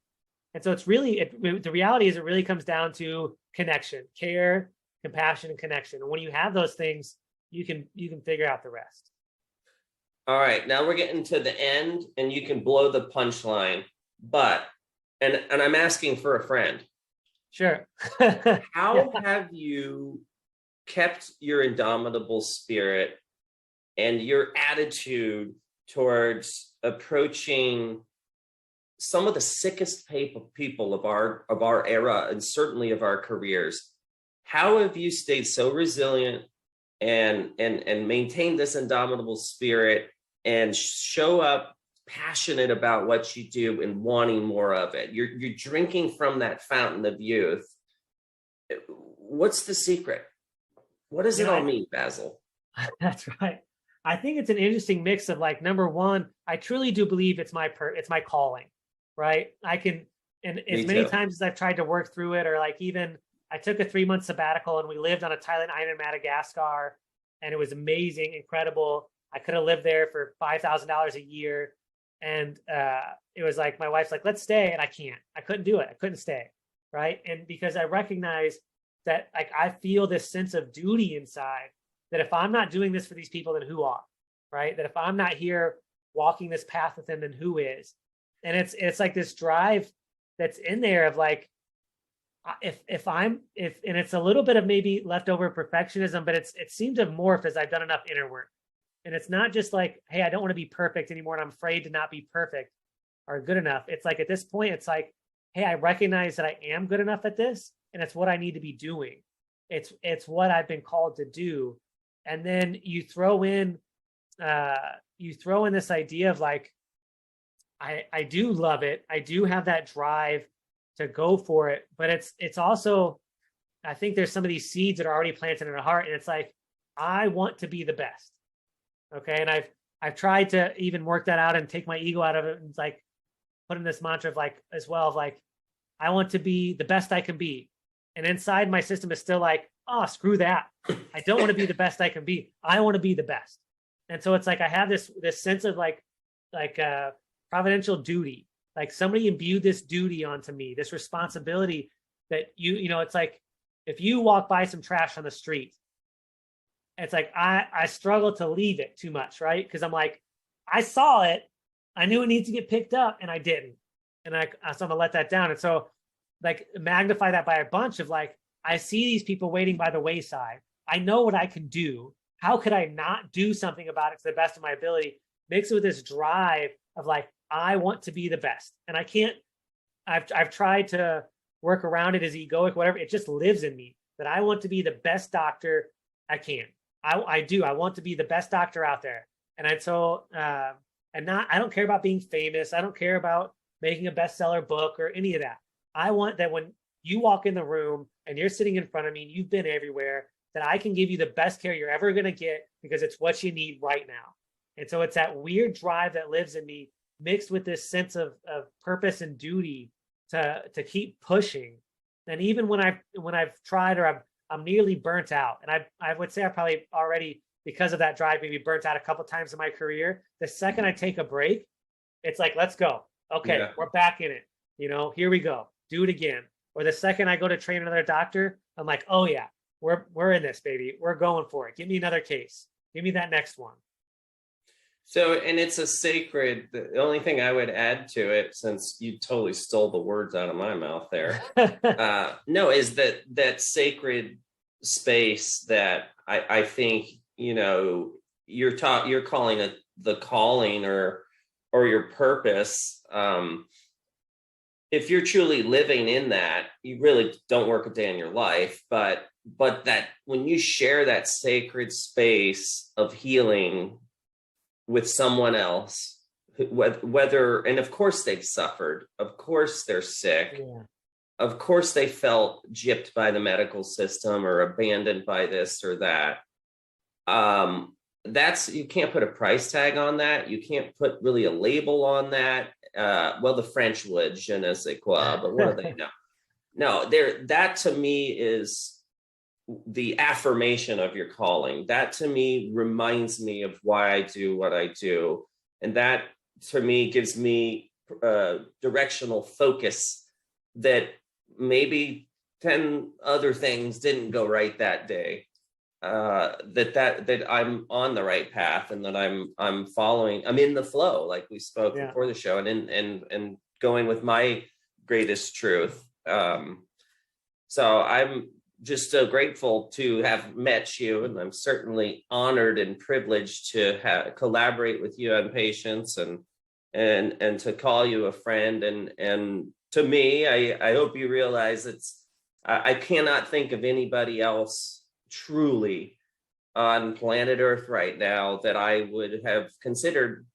And so it's really, the reality is it really comes down to connection, care, compassion, and connection. And when you have those things, you can figure out the rest. All right. Now we're getting to the end, and you can blow the punchline. But, and I'm asking for a friend. Sure. How have you kept your indomitable spirit and your attitude towards approaching some of the sickest people of our era, and certainly of our careers? How have you stayed so resilient and maintained this indomitable spirit and show up passionate about what you do and wanting more of it. You're drinking from that fountain of youth. What's the secret? What does it all mean, Basil? That's right. I think it's an interesting mix of like, number one, I truly do believe it's my calling, right? And as many times as I've tried to work through it, or like even I took a 3-month sabbatical and we lived on a Thailand island in Madagascar, and it was amazing, incredible. I could have lived there for $5,000 a year. And it was like, my wife's like, let's stay. And I couldn't do it. I couldn't stay. Right. And because I recognize that, like, I feel this sense of duty inside, that if I'm not doing this for these people, then who are? Right. That if I'm not here walking this path with them, then who is? And it's like this drive that's in there of like, if and it's a little bit of maybe leftover perfectionism, but it seemed to morph as I've done enough inner work. And it's not just like, hey, I don't want to be perfect anymore, and I'm afraid to not be perfect or good enough. It's like, at this point, it's like, hey, I recognize that I am good enough at this, and it's what I need to be doing. It's what I've been called to do. And then you throw in this idea of like, I do love it. I do have that drive to go for it, but it's also, I think there's some of these seeds that are already planted in the heart, and it's like, I want to be the best. Okay. And I've tried to even work that out and take my ego out of it, and like put in this mantra of like, as well, of like, I want to be the best I can be. And inside my system is still like, oh, screw that. I don't want to be the best I can be. I want to be the best. And so it's like, I have this sense of like providential duty. Like somebody imbued this duty onto me, this responsibility that you know, it's like, if you walk by some trash on the street, it's like, I struggle to leave it too much, right? Because I'm like, I saw it, I knew it needs to get picked up, and I didn't. And so I'm gonna let that down. And so like magnify that by a bunch of like, I see these people waiting by the wayside. I know what I can do. How could I not do something about it to the best of my ability? Mix it with this drive of like, I want to be the best. And I can't, I've tried to work around it as egoic, whatever. It just lives in me that I want to be the best doctor I can. I do. I want to be the best doctor out there. And so, I don't care about being famous. I don't care about making a bestseller book or any of that. I want that when you walk in the room and you're sitting in front of me and you've been everywhere, that I can give you the best care you're ever going to get, because it's what you need right now. And so it's that weird drive that lives in me, mixed with this sense of purpose and duty to keep pushing. And even when I've tried, or I'm nearly burnt out, and I would say I probably already, because of that drive, maybe burnt out a couple times in my career. The second I take a break, it's like, let's go. Okay, yeah, we're back in it. You know, here we go. Do it again. Or the second I go to train another doctor, I'm like, oh yeah, we're in this, baby. We're going for it. Give me another case. Give me that next one. So, and it's a sacred, the only thing I would add to it, since you totally stole the words out of my mouth there, no, is that sacred space that I think, you know, you're calling it the calling or your purpose. If you're truly living in that, you really don't work a day in your life, but that when you share that sacred space of healing with someone else, whether, and of course they've suffered, of course they're sick, yeah, of course they felt gypped by the medical system or abandoned by this or that. That's, you can't put a price tag on that. You can't put really a label on that. Well, the French would, je ne sais quoi, but what do they know? No, that to me is the affirmation of your calling. That to me reminds me of why I do what I do. And that to me gives me directional focus that maybe 10 other things didn't go right that day. That I'm on the right path, and that I'm following, I'm in the flow, like we spoke before the show, and going with my greatest truth. So I'm just so grateful to have met you, and I'm certainly honored and privileged to collaborate with you on patients, and to call you a friend. And to me, I hope you realize I cannot think of anybody else truly on planet Earth right now that I would have considered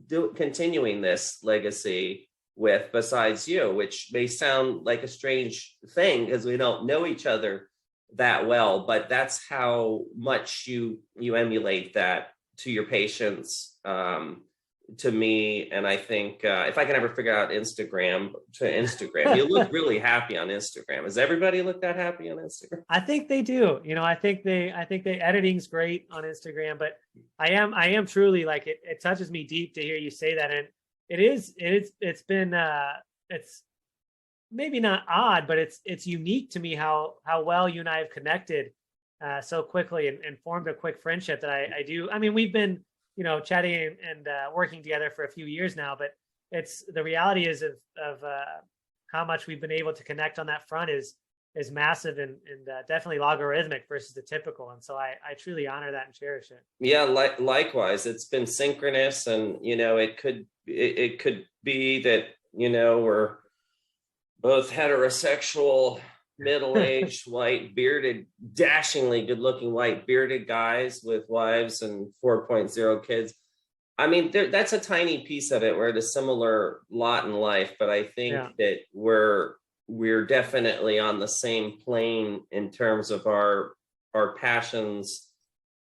continuing this legacy with besides you, which may sound like a strange thing because we don't know each other that well, but that's how much you emulate that to your patients, to me. And I think if I can ever figure out Instagram, you look really happy on Instagram. Does everybody look that happy on Instagram? I think they do. I think the editing's great on Instagram, but I am truly like it touches me deep to hear you say that. And it's been it's maybe not odd, but it's unique to me how well you and I have connected so quickly and formed a quick friendship that I do. I mean, we've been, chatting and working together for a few years now, but it's the reality is of how much we've been able to connect on that front is massive and definitely logarithmic versus the typical. And so I truly honor that and cherish it. Yeah, likewise. It's been synchronous, and it could be that we're both heterosexual, middle-aged, white, bearded, dashingly good-looking white bearded guys with wives and 4.0 kids. I mean, that's a tiny piece of it. We're at a similar lot in life, but I think that we're definitely on the same plane in terms of our passions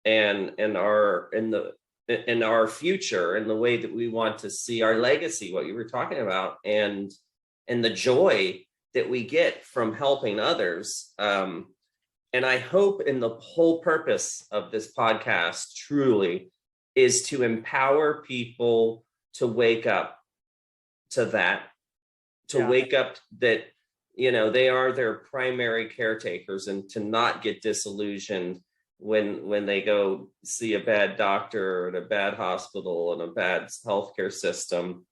and our future and the way that we want to see our legacy, what you were talking about, and the joy that we get from helping others. And I hope, and the whole purpose of this podcast truly is to empower people to wake up to that, wake up that, they are their primary caretakers, and to not get disillusioned when they go see a bad doctor and a bad hospital and a bad healthcare system,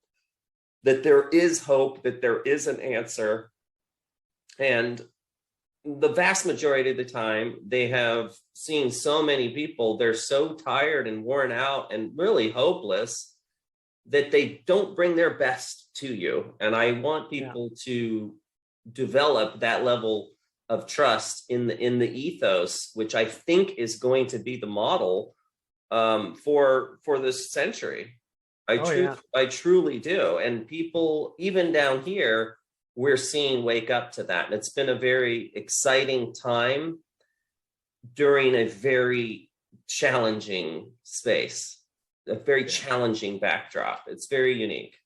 that there is hope, that there is an answer. And the vast majority of the time, they have seen so many people, they're so tired and worn out and really hopeless that they don't bring their best to you. And I want people to develop that level of trust in the ethos, which I think is going to be the model for this century. I truly do. And people, even down here, we're seeing wake up to that. And it's been a very exciting time during a very challenging space, a very challenging backdrop. It's very unique.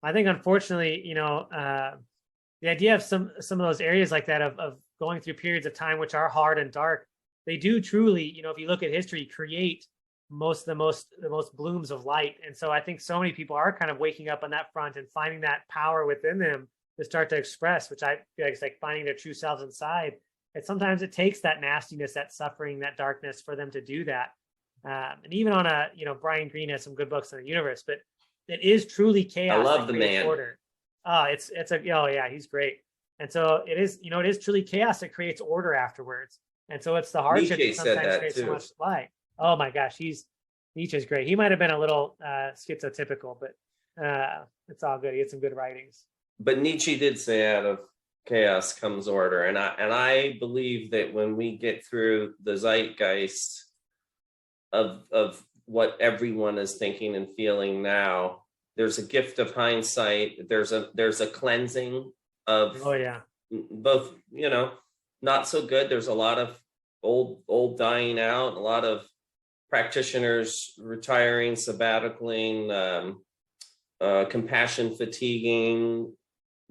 I think, unfortunately, the idea of some of those areas like that of going through periods of time which are hard and dark, they do truly, if you look at history, create the most blooms of light. And so I think so many people are kind of waking up on that front and finding that power within them to start to express, which I feel like it's like finding their true selves inside. And sometimes it takes that nastiness, that suffering, that darkness for them to do that. And even on Brian Greene has some good books on the universe, but it is truly chaos. I love the man. Order. He's great. And so it is truly chaos that creates order afterwards. And so it's the hardship that sometimes creates so much light. Oh my gosh, Nietzsche's great. He might have been a little schizotypical, but it's all good. He had some good writings. But Nietzsche did say, out of chaos comes order. And I believe that when we get through the zeitgeist of what everyone is thinking and feeling now, there's a gift of hindsight. There's a cleansing of both, not so good. There's a lot of old dying out, a lot of practitioners retiring, sabbaticaling, compassion fatiguing,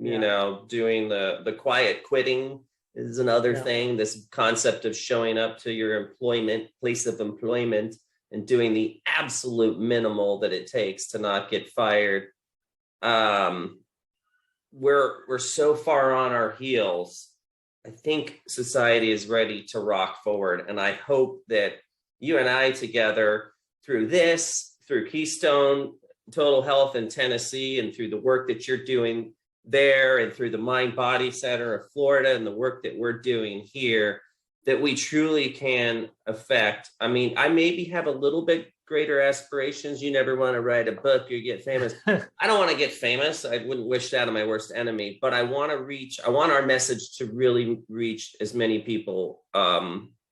doing the quiet quitting is another thing. This concept of showing up to your place of employment and doing the absolute minimal that it takes to not get fired. We're so far on our heels. I think society is ready to rock forward. And I hope that you and I together, through Keystone Total Health in Tennessee, and through the work that you're doing there, and through the Mind Body Center of Florida and the work that we're doing here, that we truly can affect. I mean, I maybe have a little bit greater aspirations. You never want to write a book or get famous. I don't want to get famous. I wouldn't wish that on my worst enemy, but I want our message to really reach as many people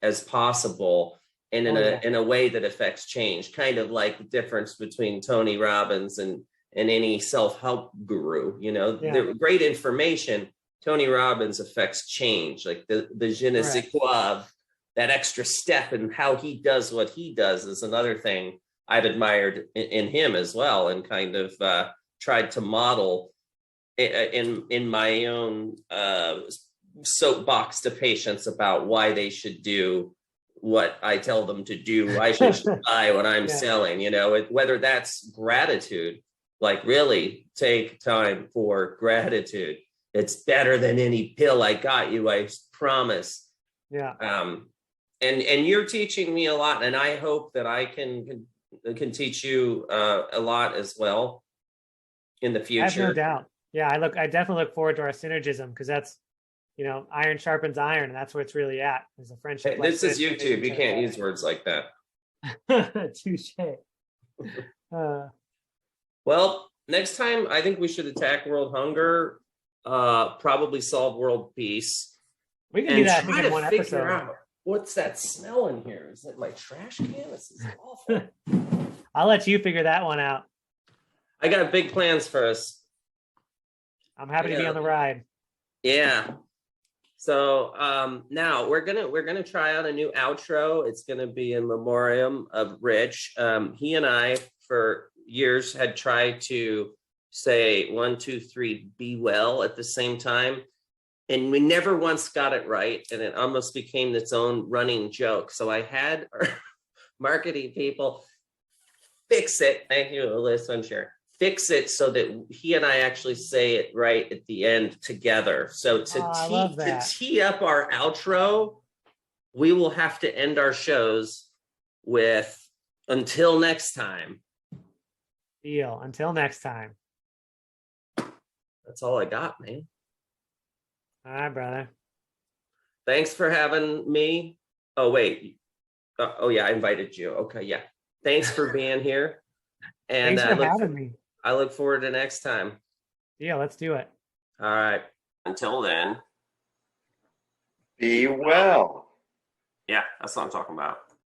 as possible. and in a way that affects change, kind of like the difference between Tony Robbins and any self-help guru. You know, they're great information. Tony Robbins affects change, like the je ne sais quoi, that extra step in how he does what he does is another thing I've admired in him as well, and kind of tried to model in my own soapbox to patients about why they should do what I tell them to do. I should buy what I'm selling, you know, whether that's gratitude, like really take time for gratitude. It's better than any pill I got you, I promise. Yeah. And you're teaching me a lot, and I hope that I can teach you a lot as well in the future. I have no doubt. Yeah, I definitely look forward to our synergism, because that's, you know, iron sharpens iron, and that's where it's really at. There's a friendship. Hey, this is YouTube. You can't use words like that. Touche. Well, next time I think we should attack world hunger, probably solve world peace. We can do that, I think, in one episode. Out, what's that smell in here? Is it my trash can? This is awful. I'll let you figure that one out. I got big plans for us. I'm happy to be on the ride. Yeah. So now we're gonna try out a new outro. It's gonna be in memoriam of Rich. He and I for years had tried to say 1, 2, 3, be well at the same time, and we never once got it right, and it almost became its own running joke. So I had our marketing people fix it. Thank you, Alyssa and Sharon. Fix it so that he and I actually say it right at the end together. So to tee up our outro, we will have to end our shows with until next time. Deal. Until next time. That's all I got, man. All right, brother. Thanks for having me. Oh, wait. Oh, yeah, I invited you. Okay, yeah. Thanks for being here. And thanks for having me. I look forward to next time. Yeah, let's do it. All right. Until then. Be well. Yeah, that's what I'm talking about.